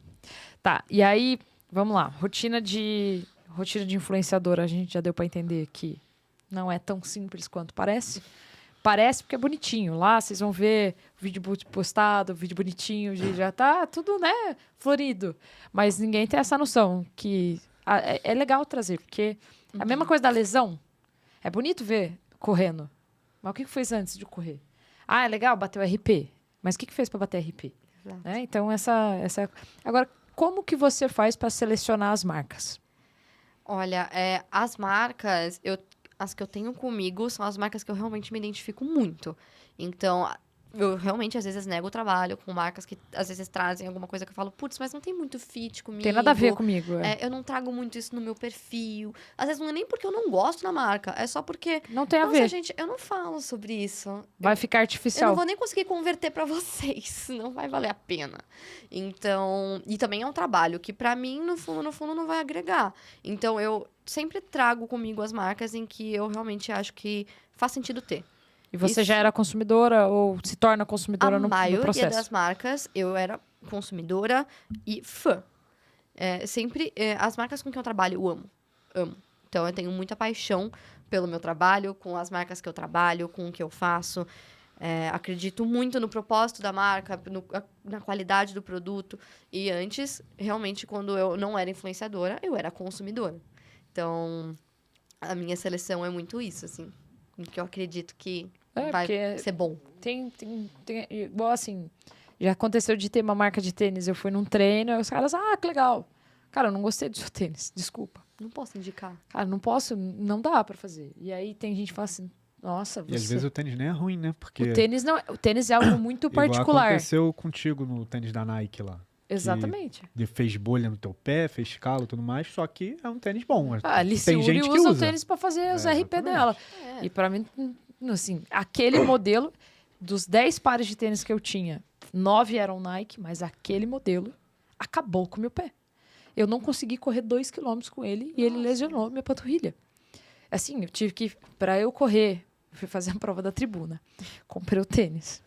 Tá, e aí, vamos lá. Rotina de influenciadora, a gente já deu pra entender que não é tão simples quanto parece. Parece porque é bonitinho. Lá vocês vão ver o vídeo postado, o vídeo bonitinho, já tá tudo, né, florido. Mas ninguém tem essa noção que é legal trazer, porque a mesma coisa da lesão. É bonito ver correndo. Mas o que fez antes de correr? Ah, é legal, bateu RP. Mas o que fez para bater RP? Então, essa... Agora, como que você faz para selecionar as marcas? Olha, as marcas... As que eu tenho comigo são as marcas que eu realmente me identifico muito. Então, eu realmente, às vezes, nego o trabalho com marcas que, às vezes, trazem alguma coisa que eu falo, putz, mas não tem muito fit comigo. Tem nada a ver comigo. Eu não trago muito isso no meu perfil. Às vezes, não é nem porque eu não gosto da marca, é só porque... Não tem a ver. Gente, eu não falo sobre isso. Vai ficar artificial. Eu não vou nem conseguir converter pra vocês. Não vai valer a pena. Então... E também é um trabalho que, pra mim, no fundo, não vai agregar. Então, eu sempre trago comigo as marcas em que eu realmente acho que faz sentido ter. E você já era consumidora ou se torna consumidora no processo? A maioria das marcas, eu era consumidora e fã. As marcas com quem eu trabalho, eu amo. Então, eu tenho muita paixão pelo meu trabalho, com as marcas que eu trabalho, com o que eu faço. Acredito muito no propósito da marca, na qualidade do produto. E antes, realmente, quando eu não era influenciadora, eu era consumidora. Então, a minha seleção é muito isso, assim. Que eu acredito que vai ser bom. Tem, igual assim, já aconteceu de ter uma marca de tênis, eu fui num treino, e os caras, que legal. Cara, eu não gostei do seu tênis, desculpa. Não posso indicar. Cara, não dá pra fazer. E aí tem gente que fala assim, nossa, você... E às vezes o tênis nem é ruim, né? Porque o tênis é algo muito particular. Igual aconteceu contigo no tênis da Nike lá. Exatamente. Fez bolha no teu pé, fez calo e tudo mais, só que é um tênis bom. A Alice Tem Uri gente que usa o usa. tênis pra fazer os RP exatamente. dela. É. E pra mim, assim, aquele modelo, dos 10 pares de tênis que eu tinha, 9 eram Nike, mas aquele modelo acabou com o meu pé. Eu não consegui correr 2 quilômetros com ele e ele lesionou minha panturrilha. Assim, eu tive que, pra eu correr, fui fazer a prova da tribuna. Comprei o tênis.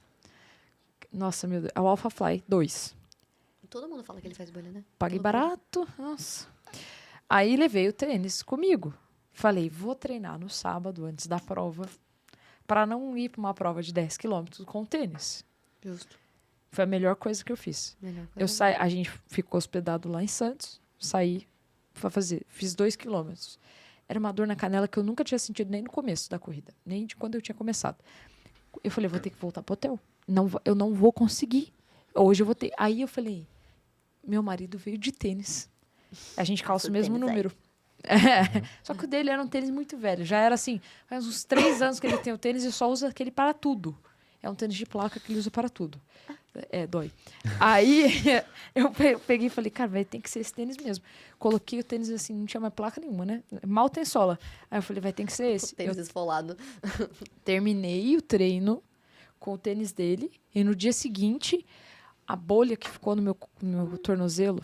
Nossa, meu Deus, é o Alpha Fly 2. Todo mundo fala que ele faz bolha, né? Paguei Todo mundo. barato, nossa. Aí levei o tênis comigo. Falei, vou treinar no sábado, antes da prova, para não ir para uma prova de 10 quilômetros com tênis. Justo. Foi a melhor coisa que eu fiz. Melhor coisa. Eu saí, a gente ficou hospedado lá em Santos, saí para fazer, fiz 2 quilômetros. Era uma dor na canela que eu nunca tinha sentido nem no começo da corrida, nem de quando eu tinha começado. Eu falei, vou ter que voltar pro hotel. Eu não vou conseguir. Hoje eu vou ter. Aí eu falei, meu marido veio de tênis. A gente calça o mesmo tênis aí. número. É. Só que o dele era um tênis muito velho. Já era assim, faz uns 3 anos que ele tem o tênis e só usa aquele para tudo. É um tênis de placa que ele usa para tudo. É, dói. Aí eu peguei e falei, cara, tem que ser esse tênis mesmo. Coloquei o tênis assim, não tinha mais placa nenhuma, né? Mal tem sola. Aí eu falei, vai ter que ser esse. O tênis esfolado. Terminei o treino com o tênis dele e no dia seguinte a bolha que ficou no meu tornozelo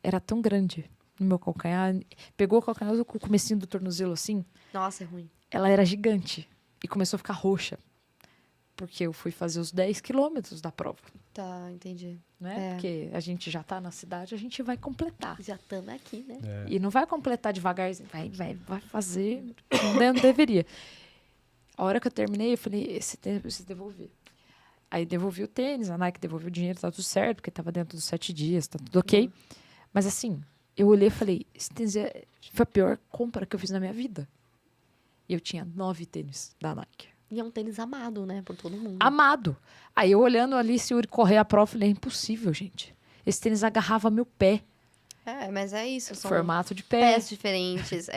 era tão grande no meu calcanhar, pegou o calcanhar com o comecinho do tornozelo assim, Nossa, é ruim. ela era gigante e começou a ficar roxa porque eu fui fazer os 10 quilômetros da prova, Tá, entendi. né? É. Porque a gente já tá na cidade, a gente vai completar. Já estamos aqui, né? E não vai completar devagarzinho. Vai fazer. Não deveria. A hora que eu terminei, eu falei, esse tênis eu preciso devolver. Aí devolvi o tênis, a Nike devolveu o dinheiro, tá tudo certo, porque tava dentro dos 7 dias, tá tudo ok. Mas assim, eu olhei e falei, esse tênis foi a pior compra que eu fiz na minha vida. E eu tinha 9 tênis da Nike. E é um tênis amado, né? Por todo mundo. Amado. Aí eu olhando ali, se Yuri correr a prova, eu falei, é impossível, gente. Esse tênis agarrava meu pé. É, mas é isso. São Formato de pé. pés diferentes,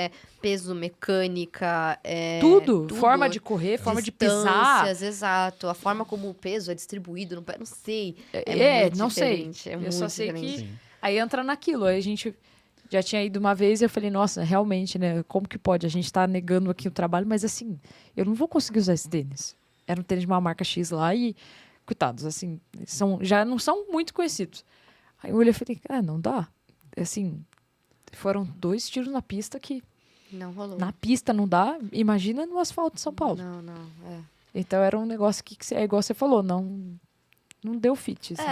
peso, mecânica, Tudo. Forma de correr, forma de pisar. distâncias, exato. A forma como o peso é distribuído no pé, não sei. Muito Não sei. diferente, É Eu muito só sei diferente. que... Aí entra naquilo. Aí a gente já tinha ido uma vez e eu falei, nossa, realmente, né? Como que pode? A gente tá negando aqui o trabalho, mas assim, eu não vou conseguir usar esse tênis. Era um tênis de uma marca X lá e, coitados, assim, já não são muito conhecidos. Aí eu olhei e falei, não dá. Assim, foram 2 tiros na pista que Não rolou. na pista não dá. Imagina no asfalto de São Paulo. Não. Então era um negócio que é igual você falou, não deu fit. Assim,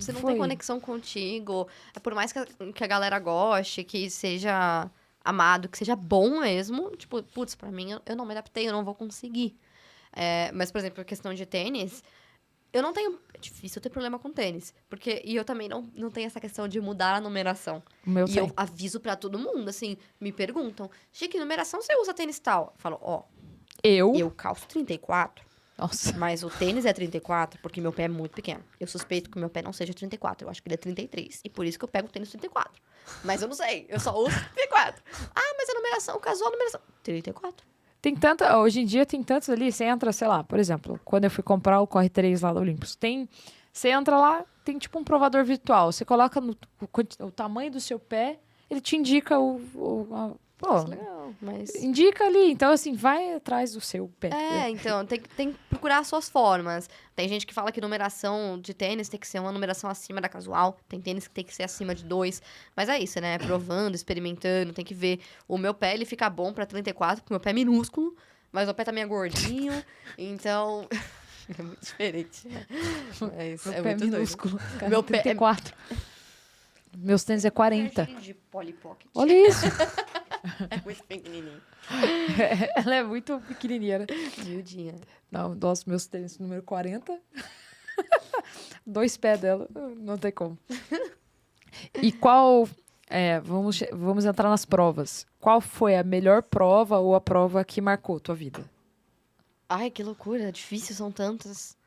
Você não foi. tem conexão contigo. Por mais que a galera goste, que seja amado, que seja bom mesmo, tipo, putz, pra mim, eu não me adaptei, eu não vou conseguir. Mas, por exemplo, a questão de tênis, eu não tenho... É difícil eu ter problema com tênis. E eu também não tenho essa questão de mudar a numeração. O meu E tem. eu aviso pra todo mundo, assim, me perguntam, Chique, que numeração você usa tênis tal? Eu falo, eu calço 34. Nossa. Mas o tênis é 34, porque meu pé é muito pequeno. Eu suspeito que o meu pé não seja 34. Eu acho que ele é 33. E por isso que eu pego o tênis 34. Mas eu não sei. Eu só uso 34. Mas a numeração, casual, a numeração... 34. Tem tanta. Hoje em dia tem tantos ali. Você entra, sei lá, por exemplo, quando eu fui comprar o Corre 3 lá da Olympus, você entra lá, tem tipo um provador virtual. Você coloca o tamanho do seu pé, ele te indica Nossa, legal, mas... indica ali. Então, assim, vai atrás do seu pé. Então, tem que procurar as suas formas. Tem gente que fala que numeração de tênis tem que ser uma numeração acima da casual. Tem tênis que tem que ser acima de 2. Mas é isso, né? Provando, experimentando, tem que ver. O meu pé, ele fica bom pra 34, porque o meu pé é minúsculo. Mas o pé também é gordinho. Então... é muito diferente. Mas Meu é pé é muito doido. minúsculo. Cara, Meu pé é- 34. Meus tênis é 40. De Polly Pocket. Olha isso. É muito pequenininho. Ela é muito pequenininha, né? Miudinha. Não, nossa, meus tênis número 40. 2 pés dela. Não tem como. E qual... vamos entrar nas provas. Qual foi a melhor prova ou a prova que marcou tua vida? Ai, que loucura. Difícil, são tantas.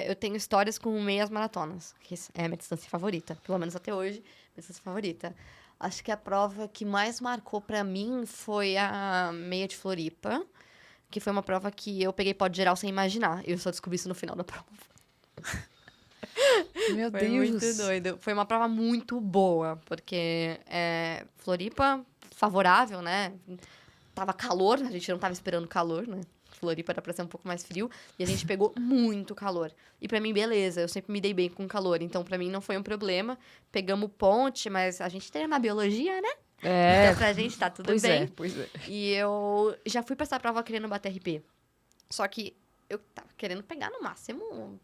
Eu tenho histórias com meias maratonas, que é a minha distância favorita. Pelo menos até hoje, minha distância favorita. Acho que a prova que mais marcou pra mim foi a meia de Floripa, que foi uma prova que eu peguei pódio geral sem imaginar. Eu só descobri isso no final da prova. Meu Foi Deus. muito doido. Foi uma prova muito boa, porque Floripa, favorável, né? Tava calor, a gente não tava esperando calor, né? Floripa era pra ser um pouco mais frio, e a gente pegou muito calor. E pra mim, beleza, eu sempre me dei bem com calor, então pra mim não foi um problema. Pegamos ponte, mas a gente tem uma biologia, né? Então pra gente tá tudo bem. Pois é. E eu já fui pra essa prova querendo bater RP. Só que eu tava querendo pegar no máximo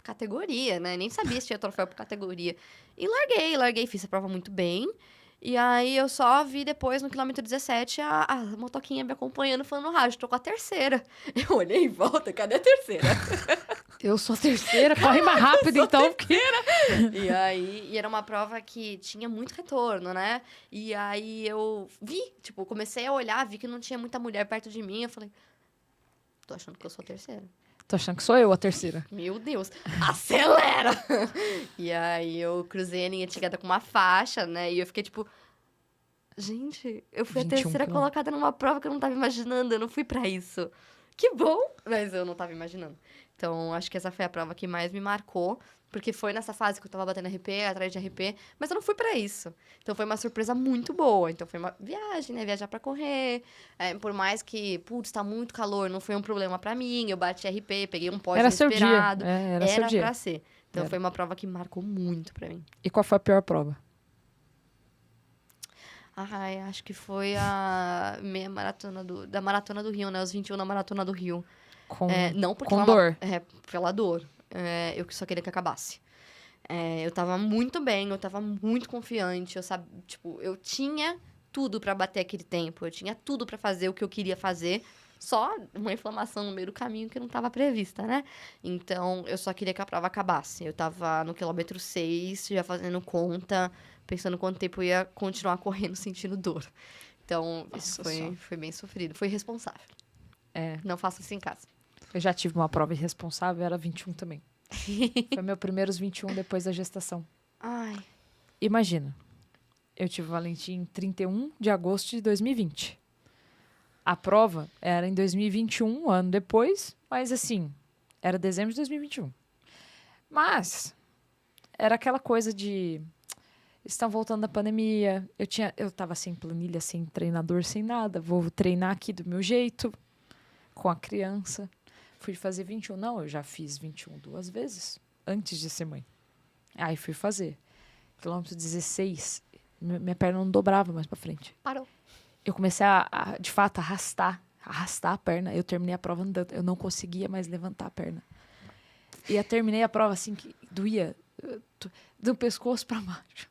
categoria, né? Nem sabia se tinha troféu por categoria. E larguei, fiz a prova muito bem. E aí eu só vi depois, no quilômetro 17, a motoquinha me acompanhando, falando no rádio, tô com a terceira. Eu olhei em volta, cadê a terceira? Eu sou a terceira, corre mais rápido então. E aí, era uma prova que tinha muito retorno, né? E aí eu vi, tipo, comecei a olhar, vi que não tinha muita mulher perto de mim, eu falei, tô achando que eu sou a terceira. Tô achando que sou eu a terceira. Meu Deus, acelera! E aí eu cruzei a linha de chegada com uma faixa, né? E eu fiquei tipo, gente, eu fui a 21 terceira quilômetros. colocada numa prova que eu não tava imaginando, eu não fui pra isso. Que bom! Mas eu não tava imaginando. Então, acho que essa foi a prova que mais me marcou, porque foi nessa fase que eu tava batendo RP, atrás de RP, mas eu não fui pra isso. Então, foi uma surpresa muito boa. Então, foi uma viagem, né? Viajar pra correr. Por mais que, putz, tá muito calor, não foi um problema pra mim. Eu bati RP, peguei um pódio Era seu dia. inesperado. Era seu dia. Pra ser. Então, Era. foi uma prova que marcou muito pra mim. E qual foi a pior prova? Ai, acho que foi a meia maratona da Maratona do Rio, né? Os 21 da Maratona do Rio. Não porque com ela- dor. pela dor. Eu só queria que acabasse. Eu tava muito bem, eu tava muito confiante, eu tinha tudo pra bater aquele tempo, eu tinha tudo pra fazer o que eu queria fazer, só uma inflamação no meio do caminho que não tava prevista, né? Então, eu só queria que a prova acabasse. Eu tava no quilômetro 6, já fazendo conta, pensando quanto tempo eu ia continuar correndo sentindo dor. Então, isso Nossa foi bem sofrido, foi irresponsável. Não faça isso em casa. Eu já tive uma prova irresponsável, era 21 também. Foi meu primeiros 21 depois da gestação. Ai, Imagina, eu tive o Valentim em 31 de agosto de 2020. A prova era em 2021, um ano depois, mas assim, era dezembro de 2021. Mas era aquela coisa de estão voltando da pandemia, eu tava sem planilha, sem treinador, sem nada, vou treinar aqui do meu jeito, com a criança. Fui fazer 21. Não, eu já fiz 21 duas vezes, antes de ser mãe. Aí fui fazer. Quilômetro 16, minha perna não dobrava mais pra frente. parou. Eu comecei de fato, arrastar a perna. Eu terminei a prova andando. Eu não conseguia mais levantar a perna. E eu terminei a prova assim, que doía do pescoço pra baixo.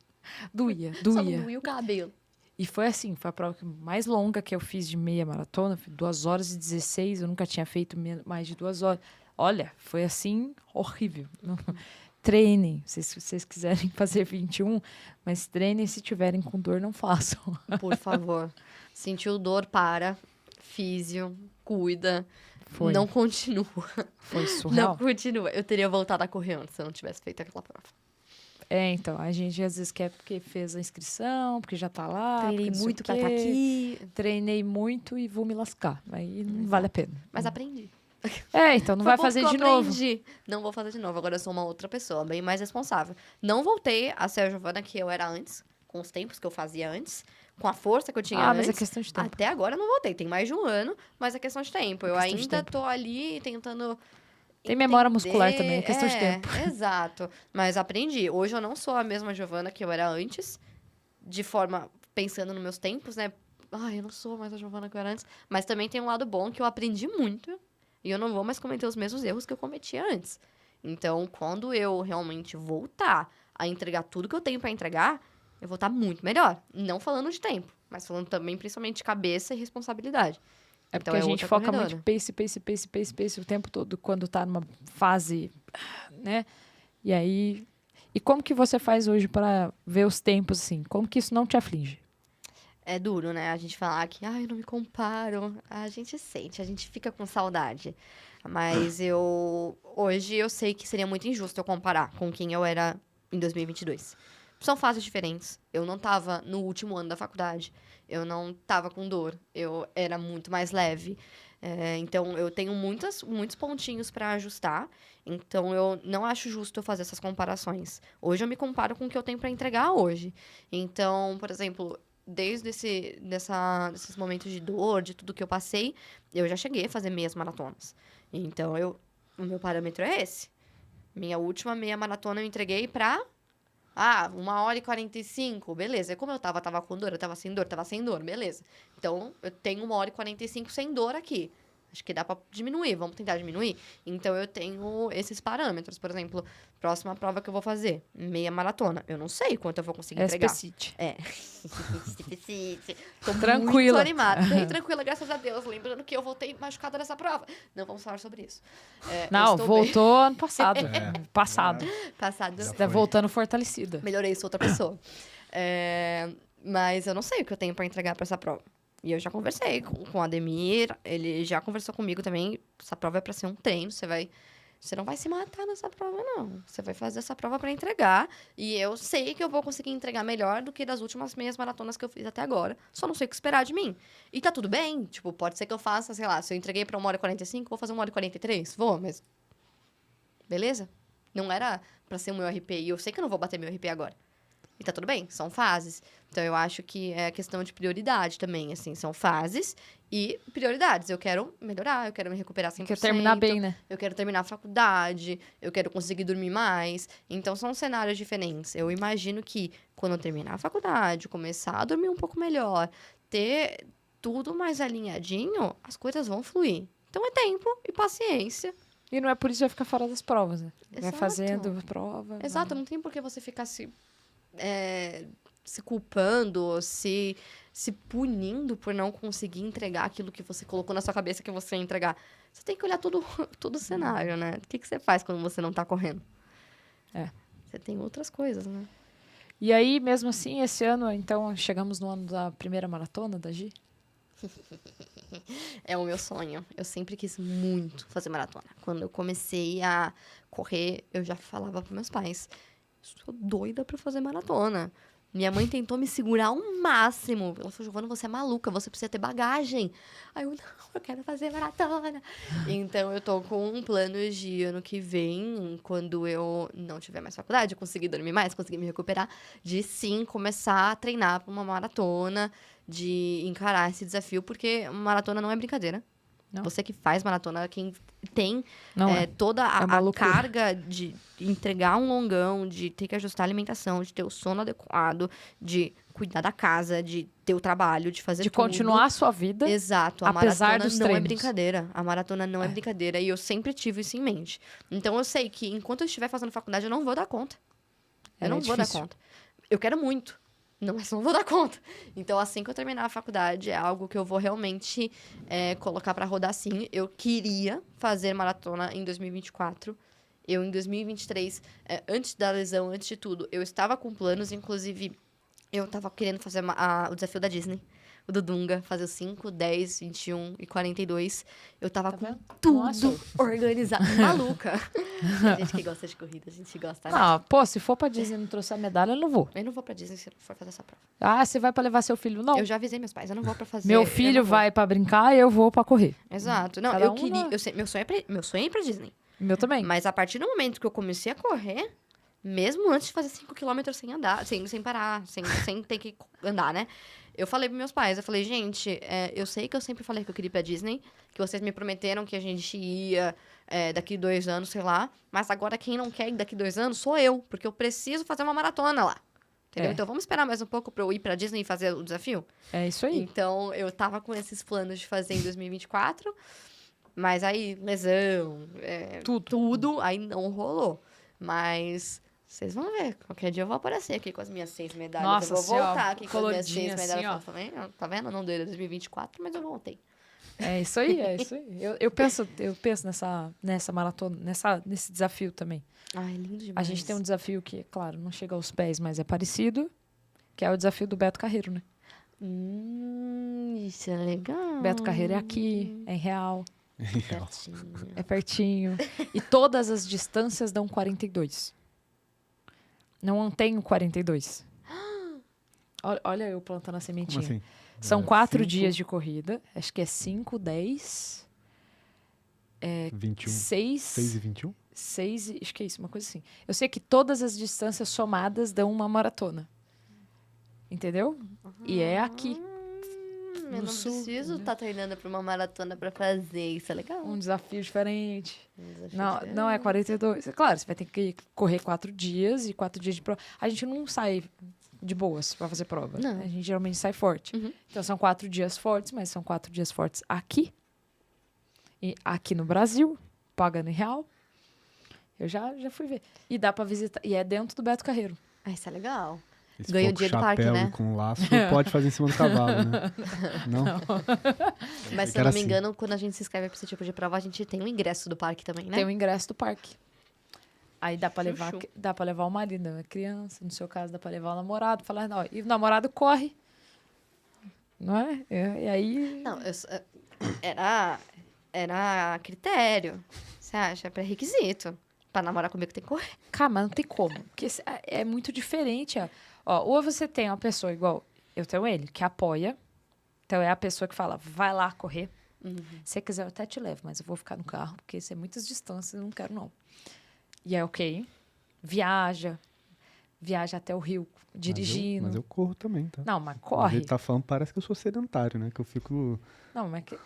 Doía. Só não doía o cabelo. E foi assim, foi a prova mais longa que eu fiz de meia maratona. Foi 2 horas e 16, eu nunca tinha feito mais de 2 horas. Olha, foi assim, horrível. Treinem, se vocês quiserem fazer 21, mas treinem, se tiverem com dor, não façam. Por favor. Sentiu dor, para. Físio, cuida. Foi. Não continua. Foi surreal. Não continua. Eu teria voltado a correr antes se eu não tivesse feito aquela prova. Então, a gente às vezes quer porque fez a inscrição, porque já tá lá. Treinei porque não sei muito o pra quê. estar aqui. Treinei muito e vou me lascar. Aí não Exato. vale a pena. Mas aprendi. Então não Foi vai bom fazer que eu de novo. aprendi. Não vou fazer de novo. Agora eu sou uma outra pessoa, bem mais responsável. Não voltei a ser a Giovana que eu era antes, com os tempos que eu fazia antes, com a força que eu tinha Mas antes. é questão de tempo. Até agora eu não voltei. Tem mais de um ano, mas é questão de tempo. Eu questão de ainda tempo. tô ali tentando. Tem memória entender. muscular também, é questão de tempo. Exato. Mas aprendi. Hoje eu não sou a mesma Giovana que eu era antes, de forma pensando nos meus tempos, né? Eu não sou mais a Giovana que eu era antes. Mas também tem um lado bom que eu aprendi muito e eu não vou mais cometer os mesmos erros que eu cometia antes. Então, quando eu realmente voltar a entregar tudo que eu tenho pra entregar, eu vou estar muito melhor. Não falando de tempo, mas falando também principalmente de cabeça e responsabilidade. É porque Então, a gente outra foca corredora. muito pace o tempo todo quando tá numa fase, né? E aí... E como que você faz hoje para ver os tempos, assim? Como que isso não te aflige? É duro, né? A gente falar que, eu não me comparo. A gente sente, a gente fica com saudade. Mas hoje eu sei que seria muito injusto eu comparar com quem eu era em 2022. São fases diferentes. Eu não tava no último ano da faculdade. Eu não tava com dor. Eu era muito mais leve. Então, eu tenho muitos pontinhos para ajustar. Então, eu não acho justo eu fazer essas comparações. Hoje, eu me comparo com o que eu tenho para entregar hoje. Então, por exemplo, desde desses momentos de dor, de tudo que eu passei, eu já cheguei a fazer meias maratonas. Então, o meu parâmetro é esse. Minha última meia maratona eu entreguei pra 1h45, beleza. E como eu tava com dor, eu tava sem dor, beleza. Então, eu tenho 1h45 sem dor aqui. Acho que dá pra diminuir, vamos tentar diminuir. Então, eu tenho esses parâmetros. Por exemplo, próxima prova que eu vou fazer, meia maratona. Eu não sei quanto eu vou conseguir entregar. Especite. Tô Tranquila. muito animada, bem tranquila, graças a Deus. Lembrando que eu voltei machucada nessa prova. Não vamos falar sobre isso. Não, voltou ano passado. Passado. Passado. Você tá voltando fortalecida. Melhorei, sou outra pessoa. Mas eu não sei o que eu tenho pra entregar pra essa prova. E eu já conversei com o Ademir, ele já conversou comigo também. Essa prova é pra ser um treino, você não vai se matar nessa prova, não. Você vai fazer essa prova pra entregar. E eu sei que eu vou conseguir entregar melhor do que das últimas meias maratonas que eu fiz até agora. Só não sei o que esperar de mim. E tá tudo bem. Tipo, pode ser que eu faça, sei lá, se eu entreguei pra 1h45, vou fazer 1h43. Vou, mas... Beleza? Não era pra ser o meu RP. E eu sei que eu não vou bater meu RP agora. E tá tudo bem, são fases. Então, eu acho que é questão de prioridade também, assim. São fases e prioridades. Eu quero melhorar, eu quero me recuperar 100%. Quer terminar bem, né? Eu quero terminar a faculdade, eu quero conseguir dormir mais. Então, são cenários diferentes. Eu imagino que quando eu terminar a faculdade, começar a dormir um pouco melhor, ter tudo mais alinhadinho, as coisas vão fluir. Então, é tempo e paciência. E não é por isso que vai ficar fora das provas, né? Vai Exato. fazendo prova. Exato, não tem por que você ficar se culpando, se punindo por não conseguir entregar aquilo que você colocou na sua cabeça que você ia entregar. Você tem que olhar todo o cenário, né? O que você faz quando você não tá correndo? Você tem outras coisas, né? E aí, mesmo assim, esse ano, então, chegamos no ano da primeira maratona da Gi? É o meu sonho. Eu sempre quis muito fazer maratona. Quando eu comecei a correr, eu já falava para meus pais: sou doida pra fazer maratona. Minha mãe tentou me segurar ao máximo. Ela falou: Giovana, você é maluca, você precisa ter bagagem. Aí eu: não, eu quero fazer maratona. Então, eu tô com um plano de ano que vem, quando eu não tiver mais faculdade, eu conseguir dormir mais, conseguir me recuperar, de sim começar a treinar pra uma maratona, de encarar esse desafio, porque maratona não é brincadeira. Não. Você que faz maratona, quem tem Não toda a loucura. carga de entregar um longão, de ter que ajustar a alimentação, de ter o sono adequado, de cuidar da casa, de ter o trabalho, de fazer De tudo. continuar a sua vida. Exato. A apesar maratona dos não é treinos. brincadeira. A maratona não é brincadeira. E eu sempre tive isso em mente. Então, eu sei que enquanto eu estiver fazendo faculdade, eu não vou dar conta. Eu não vou dar conta. Eu quero muito. Não, mas não vou dar conta. Então, assim que eu terminar a faculdade, é algo que eu vou realmente colocar pra rodar sim. Eu queria fazer maratona em 2024. Eu, em 2023, antes da lesão, antes de tudo, eu estava com planos. Inclusive, eu estava querendo fazer o desafio da Disney. O do Dunga, fazer os 5, 10, 21 e 42. Eu tava com tudo organizado. Maluca. A gente que gosta de corrida, a gente gosta. Ah, pô, se for pra Disney e não trouxer a medalha, eu não vou. Eu não vou pra Disney se eu for fazer essa prova. Ah, você vai pra levar seu filho? Não. Eu já avisei meus pais, eu não vou pra fazer. Meu filho vai pra brincar e eu vou pra correr. Exato. Não, Cada eu um queria. na- Meu sonho é ir pra Disney. Meu também. Mas a partir do momento que eu comecei a correr, mesmo antes de fazer 5 km sem andar, sem parar, sem ter que andar, né? Eu falei pros meus pais, eu falei: gente, eu sei que eu sempre falei que eu queria ir pra Disney, que vocês me prometeram que a gente ia daqui 2 anos, sei lá, mas agora quem não quer ir daqui 2 anos sou eu, porque eu preciso fazer uma maratona lá. Entendeu? Então vamos esperar mais um pouco pra eu ir pra Disney e fazer o desafio? É isso aí. Então, eu tava com esses planos de fazer em 2024, mas aí, lesão, tudo, aí não rolou. Mas vocês vão ver, qualquer dia eu vou aparecer aqui com as minhas 6 medalhas. Nossa, eu vou assim, ó, voltar aqui com as minhas 6 coloridinha, medalhas. assim, ó. Também, tá vendo? Não deu 2024, mas eu voltei. É isso aí, é isso aí. Eu penso nessa maratona, nesse desafio também. Ai, lindo A demais. gente tem um desafio que, claro, não chega aos pés, mas é parecido, que é o desafio do Beto Carreiro, né? Isso é legal. Beto Carreiro é aqui, é em Real, Pertinho. é pertinho. E todas as distâncias dão 42. Não tenho 42. Olha eu plantando a Como sementinha. assim? São 4 cinco- dias de corrida. Acho que é 5, 10, 21. 6 6 e 21? acho que é isso, uma coisa assim. Eu sei que todas as distâncias somadas dão uma maratona. Entendeu? E é aqui. Eu No não sul, preciso entendeu? estar treinando pra uma maratona pra fazer. Isso é legal. Um desafio diferente. Um desafio Não, diferente. não é 42. É claro, você vai ter que correr 4 dias e 4 dias de prova. A gente não sai de boas pra fazer prova. Não. A gente geralmente sai forte. Uhum. Então são 4 dias fortes, mas são 4 dias fortes aqui. E aqui no Brasil, pagando em real. Eu já fui ver. E dá pra visitar. E é dentro do Beto Carreiro. Ah, isso é legal. Esse Ganha o pouco dia do parque, chapéu né? e com laço, pode fazer em cima do cavalo, né? Não? Mas se eu Era não me assim. engano, quando a gente se inscreve pra esse tipo de prova, a gente tem um ingresso do parque também, né? Tem o ingresso do parque. Aí dá pra Chuchu. levar o marido, a criança. No seu caso, dá pra levar o namorado. Falar, não, e o namorado corre. Não é? E aí. Não, era critério. Você acha? É pré-requisito. Pra namorar comigo tem que correr. Cara, mas não tem como. Porque é muito diferente. Ó, ou você tem uma pessoa igual eu tenho ele, que apoia. Então é a pessoa que fala, vai lá correr. Se você quiser, eu até te levo, mas eu vou ficar no carro, porque isso é muitas distâncias, eu não quero, não. E é ok. Viaja até o Rio, dirigindo. Mas eu corro também, tá? Não, mas Do corre. jeito que tá falando, parece que eu sou sedentário, né? Que eu fico... Não, mas que.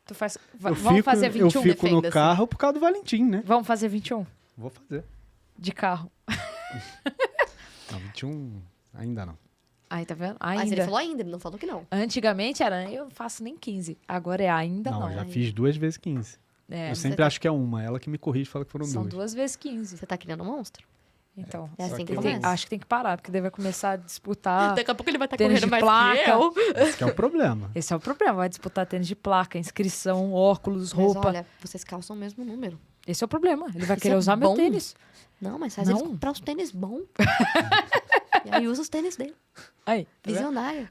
Tu faz. Eu Vamos fico, fazer 21. eu fico no defenda-se. carro por causa do Valentim, né? Vamos fazer 21 Vou fazer. de carro. Não, 21 ainda não. Aí, tá vendo? Mas ele Ainda. falou ainda, ele não falou que não. Antigamente era, eu não faço nem 15. Agora é ainda não. Não, eu já fiz 2 vezes 15. É, Eu sempre tá- acho que é uma. Ela que me corrige e fala que foram são 2. 2 vezes 15. Você tá criando um monstro? Então, É Só assim que que eu- começa. acho que tem que parar, porque daí vai começar a disputar. Daqui a pouco ele vai estar tênis correndo de mais que placa. eu. Esse que é o problema. Esse é o problema, vai disputar tênis de placa, inscrição, óculos, Mas roupa. olha, vocês calçam o mesmo número. Esse é o problema. Ele vai Isso querer é usar meu bom. tênis. Não, mas faz Não. ele comprar os tênis bons. E aí usa os tênis dele. Aí, tá vendo? Visionário.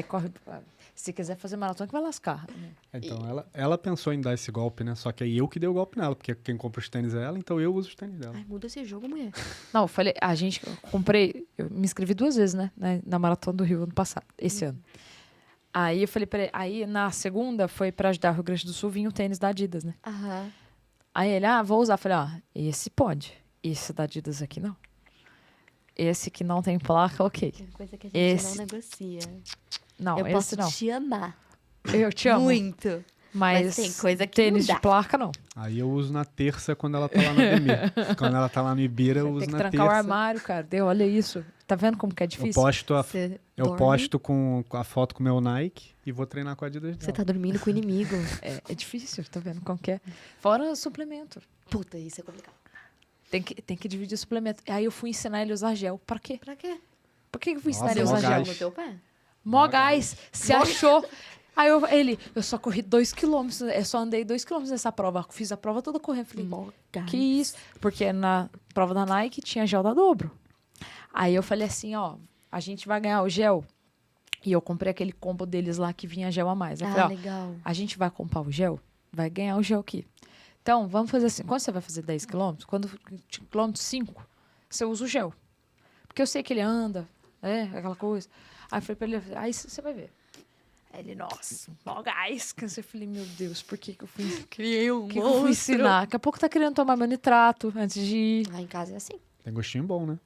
corre. Se quiser fazer maratona, que vai lascar. Né? Então, ela pensou em dar esse golpe, né? Só que aí eu que dei o golpe nela, porque quem compra os tênis é ela, então eu uso os tênis dela. Ai, muda esse jogo, mulher. Não, eu falei, eu me inscrevi 2 vezes, né? Na Maratona do Rio ano passado, esse ano. Aí eu falei pra ele, aí na segunda foi pra ajudar o Rio Grande do Sul, vinha o tênis da Adidas, né? Aham. Aí ele, vou usar. Eu falei, esse pode. Esse da Adidas aqui não. Esse que não tem placa, ok. Tem coisa que a gente Esse- não negocia. Não, Eu esse posso não. te amar. Eu te amo. Muito. Mas, Mas tem coisa que tênis não dá. de placa, não. Aí eu uso na terça quando ela tá lá no ADM. Quando ela tá lá no Ibira, eu Você uso tem que na trancar terça. o armário, cara. Olha isso. Tá vendo como que é Eu difícil? posto Você eu dorme, posto com a foto com o meu Nike e vou treinar com a Adidas Você dela. tá dormindo com o inimigo. É difícil, tá vendo como que é? Fora suplemento. Puta, isso é complicado. Tem que dividir o suplemento. Aí eu fui ensinar ele a usar gel. Pra quê? Pra quê? Por que eu fui ensinar Nossa, ele a mó usar gel? gás. No teu pé? Mó gás. Se achou. Aí eu só corri 2 quilômetros. Eu só andei 2 quilômetros nessa prova. Fiz a prova toda correndo. Falei, Mó gás. que isso? Porque na prova da Nike tinha gel da Dobro. Aí eu falei assim, a gente vai ganhar o gel. E eu comprei aquele combo deles lá que vinha gel a mais. Eu falei, Legal. a gente vai comprar o gel, vai ganhar o gel aqui. Então, vamos fazer assim. Quando você vai fazer 10 quilômetros, quando quilômetro 5, você usa o gel. Porque eu sei que ele anda, aquela coisa. Aí eu falei pra ele, aí você vai ver. Aí ele, nossa, mó gás. Eu falei, meu Deus, por que eu fui, Criei um que eu fui ensinar? Daqui a pouco tá querendo tomar meu nitrato antes de ir. Lá em casa é assim. Tem gostinho bom, né?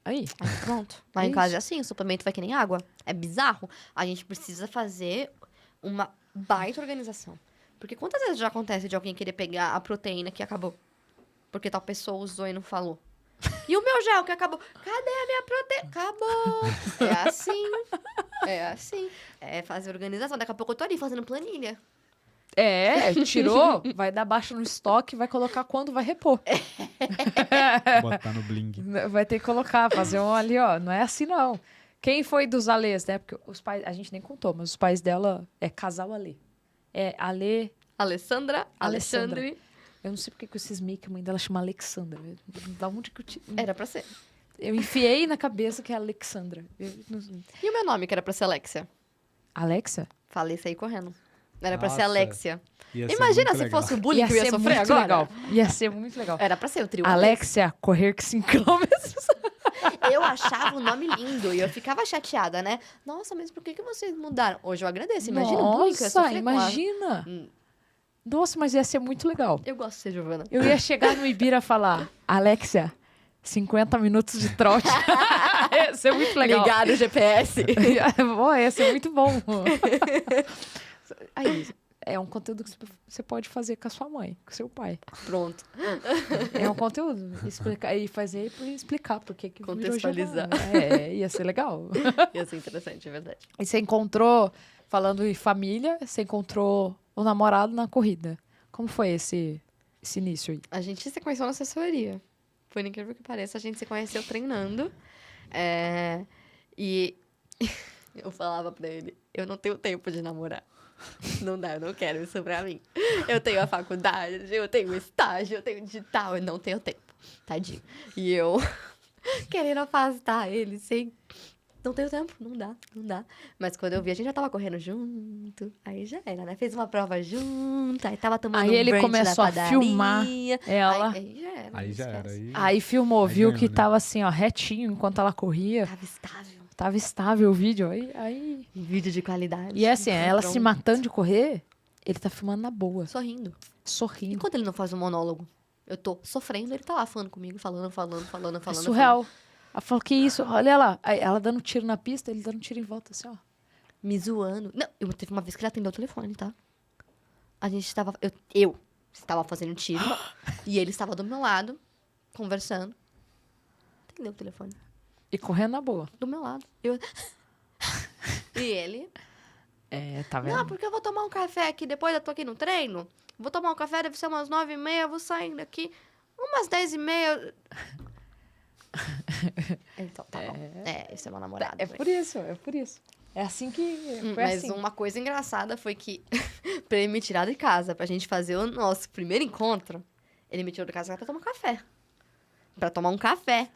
Aí, Aí pronto. Lá em casa é assim, o suplemento vai que nem água. É bizarro. A gente precisa fazer uma baita organização. Porque quantas vezes já acontece de alguém querer pegar a proteína que acabou? Porque tal pessoa usou e não falou. E o meu gel que acabou? Cadê a minha proteína? Acabou. É assim. É assim. É fazer organização. Daqui a pouco eu tô ali fazendo planilha. tirou, vai dar baixa no estoque, vai colocar quando vai repor. Botar no bling. Vai ter que colocar, fazer um ali, não é assim não. Quem foi dos Alês, né? Porque os pais, a gente nem contou, mas os pais dela é casal Alê. É Alê, Alessandra, Alessandra. Alexandre. eu não sei porque que eu cismei que a mãe dela chama Alexandra. Da onde que Era pra ser. eu enfiei na cabeça que é Alexandra. E o meu nome, que era pra ser Alexia? Alexia? Falei isso aí correndo. Era pra ser Nossa, Alexia. Ia ser Imagina muito se legal. fosse o bullying que eu ia ser sofrer muito agora. legal. Ia ser muito legal. Era pra ser o trio. Alexia, correr 5 quilômetros. Eu achava o nome lindo e eu ficava chateada, né? Nossa, mas por que vocês mudaram? Hoje eu agradeço. Imagina o bullying que eu ia Nossa, sofrer com a... imagina. Nossa, mas ia ser muito legal. Eu gosto de ser Giovana. Eu ia chegar no Ibira e falar, Alexia, 50 minutos de trote. Ia ser muito legal. Ligar o GPS. Ia ser muito bom. Aí, é um conteúdo que você pode fazer com a sua mãe, com o seu pai. Pronto. É um conteúdo. Explicar, e fazer e explicar por que virou Contextualizar. Giovana. Ia ser legal. Ia ser interessante, é verdade. E você encontrou, falando em família, você encontrou o namorado na corrida. Como foi esse início aí? A gente se conheceu na assessoria. Por incrível que pareça, a gente se conheceu treinando. E eu falava pra ele, eu não tenho tempo de namorar. Não dá, eu não quero isso pra mim. Eu tenho a faculdade, eu tenho estágio, eu tenho digital, eu não tenho tempo. Tadinho. E eu querendo afastar ele sem... Não tenho tempo, não dá. Mas quando eu vi, a gente já tava correndo junto. Aí já era, né? Fez uma prova junto, aí tava tomando Aí ele brunch começou na a padaria. filmar ela. Aí já era. Aí já era. esquece. Aí filmou, Aí viu ganhou, que né? tava assim, ó, retinho enquanto ela corria. Tava estável. Tava estável o vídeo. Aí... Vídeo de qualidade. E é assim, ela se Pronto. matando de correr, ele tá filmando na boa, Sorrindo. sorrindo. Enquanto ele não faz um monólogo, eu tô sofrendo, ele tá lá falando comigo, falando. É surreal. Ela falou, que isso? Olha lá. Aí ela dando tiro na pista, ele dando tiro em volta, assim, ó. Me zoando. Não, teve uma vez que ele atendeu o telefone, tá? A gente estava... Eu estava fazendo tiro e ele estava do meu lado, conversando. Atendeu o telefone. E correndo na boa. Do meu lado. Eu... E ele... É, tá Não, porque eu vou tomar um café aqui, depois eu tô aqui no treino. Vou tomar um café, deve ser umas 9h30, vou saindo daqui. Umas 10h30... Então, tá bom. Esse é meu namorado. É por isso. É assim que... Foi Mas assim. uma coisa engraçada foi que, pra ele me tirar de casa, pra gente fazer o nosso primeiro encontro, ele me tirou de casa pra tomar um café. Pra tomar um café.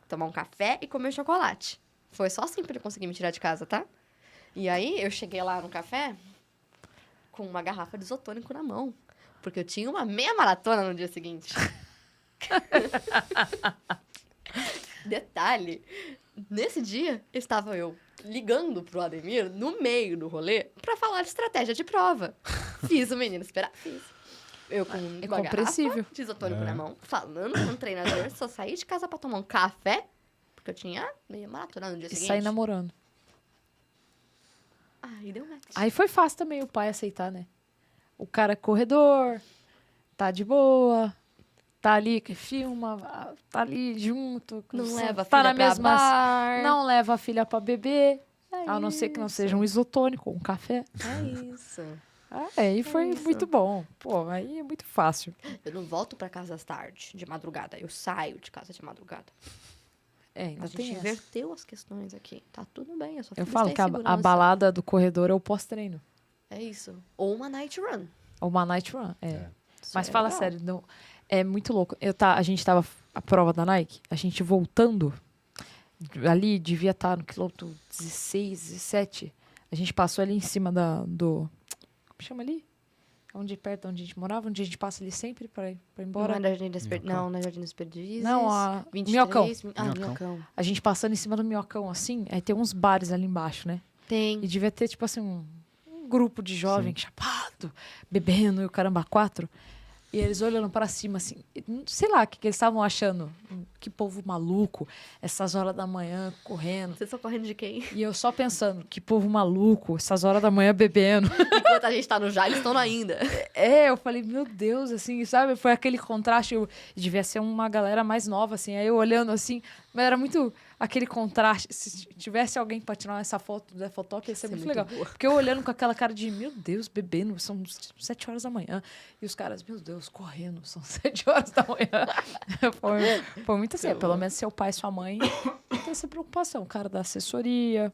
Tomar um café e comer chocolate. Foi só assim pra ele conseguir me tirar de casa, tá? E aí, eu cheguei lá no café com uma garrafa de isotônico na mão. Porque eu tinha uma meia maratona no dia seguinte. Detalhe, nesse dia, estava eu ligando pro Ademir no meio do rolê pra falar de estratégia de prova. Fiz o menino esperar, fiz. Eu com É uma compreensível. garrafa de isotônico na mão, falando com o treinador, só saí de casa pra tomar um café, porque eu tinha meia maratona no dia E seguinte. sair namorando. Aí deu match. Aí foi fácil também o pai aceitar, né? O cara é corredor, tá de boa, tá ali que filma, tá ali junto. Não leva a tá filha na pra mesma. bar. Não leva a filha pra beber, É a não ser que não isso. seja um isotônico ou um café. É isso. Aí foi isso. muito bom. Pô, aí é muito fácil. Eu não volto pra casa às tarde, de madrugada. Eu saio de casa de madrugada. É, ainda A gente tem essa. inverteu as questões aqui. Tá tudo bem, eu só Eu filho falo está que em a segurança. balada do corredor é o pós-treino. É isso. Ou uma night run. Ou uma night run. Isso Mas é fala legal. sério, não, é muito louco. A gente tava a prova da Nike, a gente voltando, ali devia estar no quilômetro 16, 17. A gente passou ali em cima do. Como chama ali? Perto onde a gente morava, onde a gente passa ali sempre pra ir embora. Não é Jardim Desperdício. Minhocão. Não, não é Jardim Desperdício. Não, a 23. Minhocão. Minhocão. Minhocão. A gente passando em cima do Minhocão, assim, aí tem uns bares ali embaixo, né? Tem. E devia ter, tipo assim, um grupo de jovens chapado, bebendo e o caramba, 4. E eles olhando para cima, assim, sei lá o que eles estavam achando. Que povo maluco, essas horas da manhã correndo. Vocês estão correndo de quem? E eu só pensando, que povo maluco, essas horas da manhã bebendo. Enquanto a gente tá no já, eles estão ainda. Eu falei, meu Deus, assim, sabe? Foi aquele contraste. Devia ser uma galera mais nova, assim. Aí eu olhando assim, mas era muito aquele contraste. Se tivesse alguém pra tirar essa foto do Zé Fotóquio, ia ser muito legal. boa. Porque eu olhando com aquela cara de, meu Deus, bebendo, são 7 horas da manhã. E os caras, meu Deus, correndo, são 7 horas da manhã. foi muito assim. Pelo menos seu pai e sua mãe tem essa preocupação. O cara da assessoria.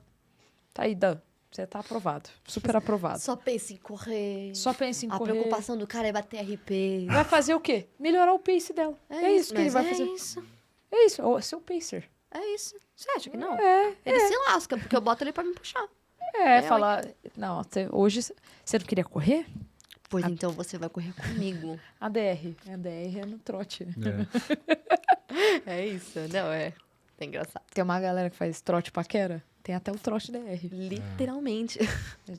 Tá aí, Dan. Você tá aprovado. Super aprovado. Só pensa em correr. Só pensa em A correr. preocupação do cara é bater RP. Vai fazer o quê? Melhorar o pace dela. É isso que ele mas vai é fazer. Isso. É isso. É seu pacer. É isso. Você acha que não? É. Ele se lasca, porque eu boto ele pra me puxar. Falar. Não, hoje você não queria correr? Pois então você vai correr comigo. A DR. A DR é no trote. É. É isso. Não, é. É engraçado. Tem uma galera que faz trote paquera. Tem até o Trote DR. Literalmente.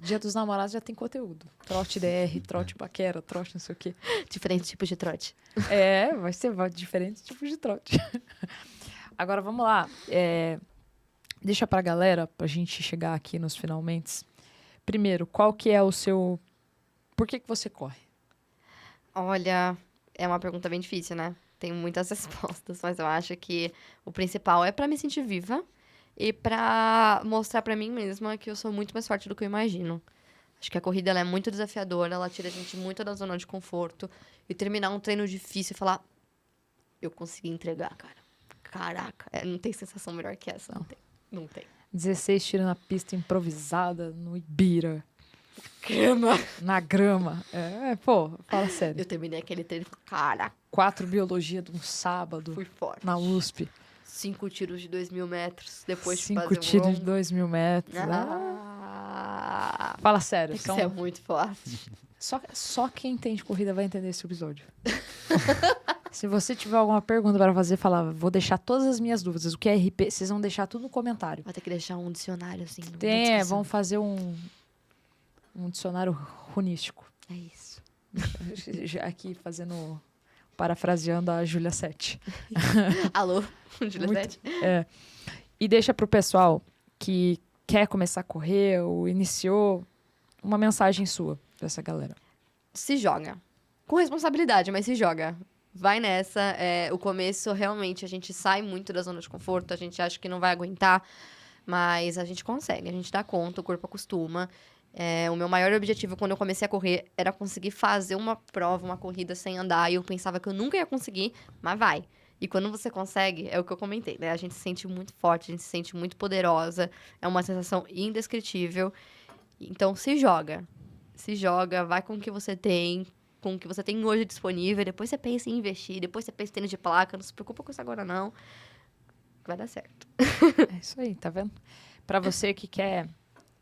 Dia dos Namorados já tem conteúdo. Trote DR, trote paquera, trote não sei o quê. Diferentes tipos de trote. Vai ser diferentes tipos de trote. Agora, vamos lá. Deixa pra galera, pra gente chegar aqui nos finalmente. Primeiro, qual que é o seu... Por que você corre? Olha, é uma pergunta bem difícil, né? Tem muitas respostas, mas eu acho que o principal é pra me sentir viva e pra mostrar pra mim mesma que eu sou muito mais forte do que eu imagino. Acho que a corrida ela é muito desafiadora, ela tira a gente muito da zona de conforto. E terminar um treino difícil e falar, eu consegui entregar, cara. Caraca, não tem sensação melhor que essa, não tem. Não tem. 16 tiros na pista improvisada, no Ibira. Grama. Na grama. Fala sério. Eu terminei aquele treino e falei, caraca, 4 biologia de um sábado fui forte. na USP. 5 tiros de 2.000 metros, depois de 5 fazer tiros um de 2.000 metros. Fala sério. Isso é muito forte. Só quem entende corrida vai entender esse episódio. Se você tiver alguma pergunta para fazer, fala, vou deixar todas as minhas dúvidas. O que é RP, vocês vão deixar tudo no comentário. Vai ter que deixar um dicionário, assim. Vamos fazer um dicionário runístico. É isso. Já aqui fazendo, parafraseando a Júlia Sete. Alô, Júlia Sete? E deixa pro pessoal que quer começar a correr ou iniciou, uma mensagem sua pra essa galera. Se joga. Com responsabilidade, mas se joga. Vai nessa. O começo, realmente, a gente sai muito da zona de conforto. A gente acha que não vai aguentar. Mas a gente consegue. A gente dá conta, o corpo acostuma. O meu maior objetivo, quando eu comecei a correr, era conseguir fazer uma prova, uma corrida sem andar. E eu pensava que eu nunca ia conseguir, mas vai. E quando você consegue, é o que eu comentei, né? A gente se sente muito forte, a gente se sente muito poderosa. É uma sensação indescritível. Então, se joga. Se joga, vai com o que você tem, com o que você tem hoje disponível. Depois você pensa em investir, depois você pensa em tênis de placa. Não se preocupa com isso agora, não. Vai dar certo. É isso aí, tá vendo? Pra você que quer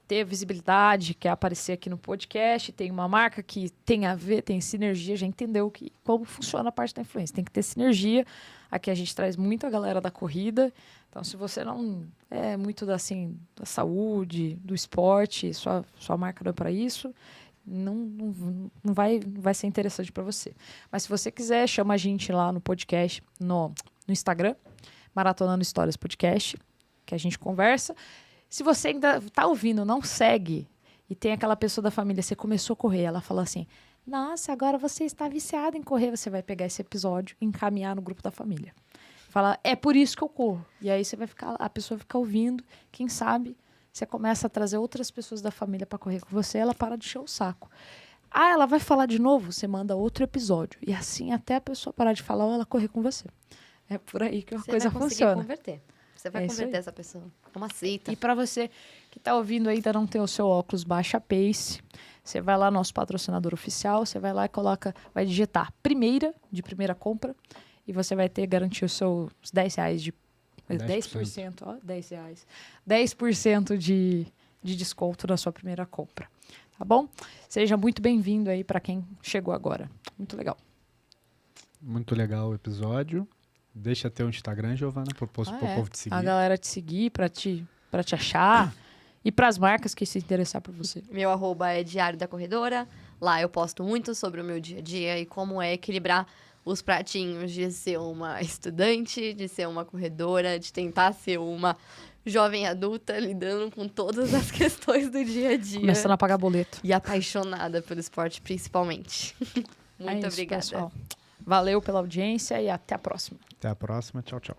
ter visibilidade, quer aparecer aqui no podcast, tem uma marca que tem a ver, tem sinergia, já entendeu como funciona a parte da influência. Tem que ter sinergia. Aqui a gente traz muito a galera da corrida. Então, se você não é muito da saúde, do esporte, sua marca não é para isso, não vai ser interessante para você. Mas se você quiser, chama a gente lá no podcast, no Instagram, Maratonando Histórias Podcast, que a gente conversa. Se você ainda está ouvindo, não segue, e tem aquela pessoa da família, você começou a correr, ela fala assim, nossa, agora você está viciado em correr, você vai pegar esse episódio e encaminhar no grupo da família. Fala, é por isso que eu corro. E aí a pessoa fica ouvindo, quem sabe você começa a trazer outras pessoas da família para correr com você, ela para de encher o saco. Ela vai falar de novo, você manda outro episódio. E assim até a pessoa parar de falar ou ela correr com você. É por aí que a coisa funciona. Converter. Você vai converter essa pessoa. É uma seita. E para você que está ouvindo aí, ainda não tem o seu óculos, baixa a Pace. Você vai lá, nosso patrocinador oficial, você vai lá e vai digitar de primeira compra, e você vai garantir os seus R$10 de 10%, ó, R$10. 10% de desconto na sua primeira compra. Tá bom? Seja muito bem-vindo aí para quem chegou agora. Muito legal. Muito legal o episódio. Deixa teu Instagram, Giovana, pro povo te seguir. A galera te seguir, pra te achar. E pras marcas que se interessar por você. Meu @ é Diário da Corredora. Lá eu posto muito sobre o meu dia a dia e como é equilibrar os pratinhos de ser uma estudante, de ser uma corredora, de tentar ser uma jovem adulta, lidando com todas as questões do dia a dia. Começando a pagar boleto. E apaixonada pelo esporte, principalmente. Muito obrigada. Pessoal. Valeu pela audiência e até a próxima. Até a próxima. Tchau, tchau.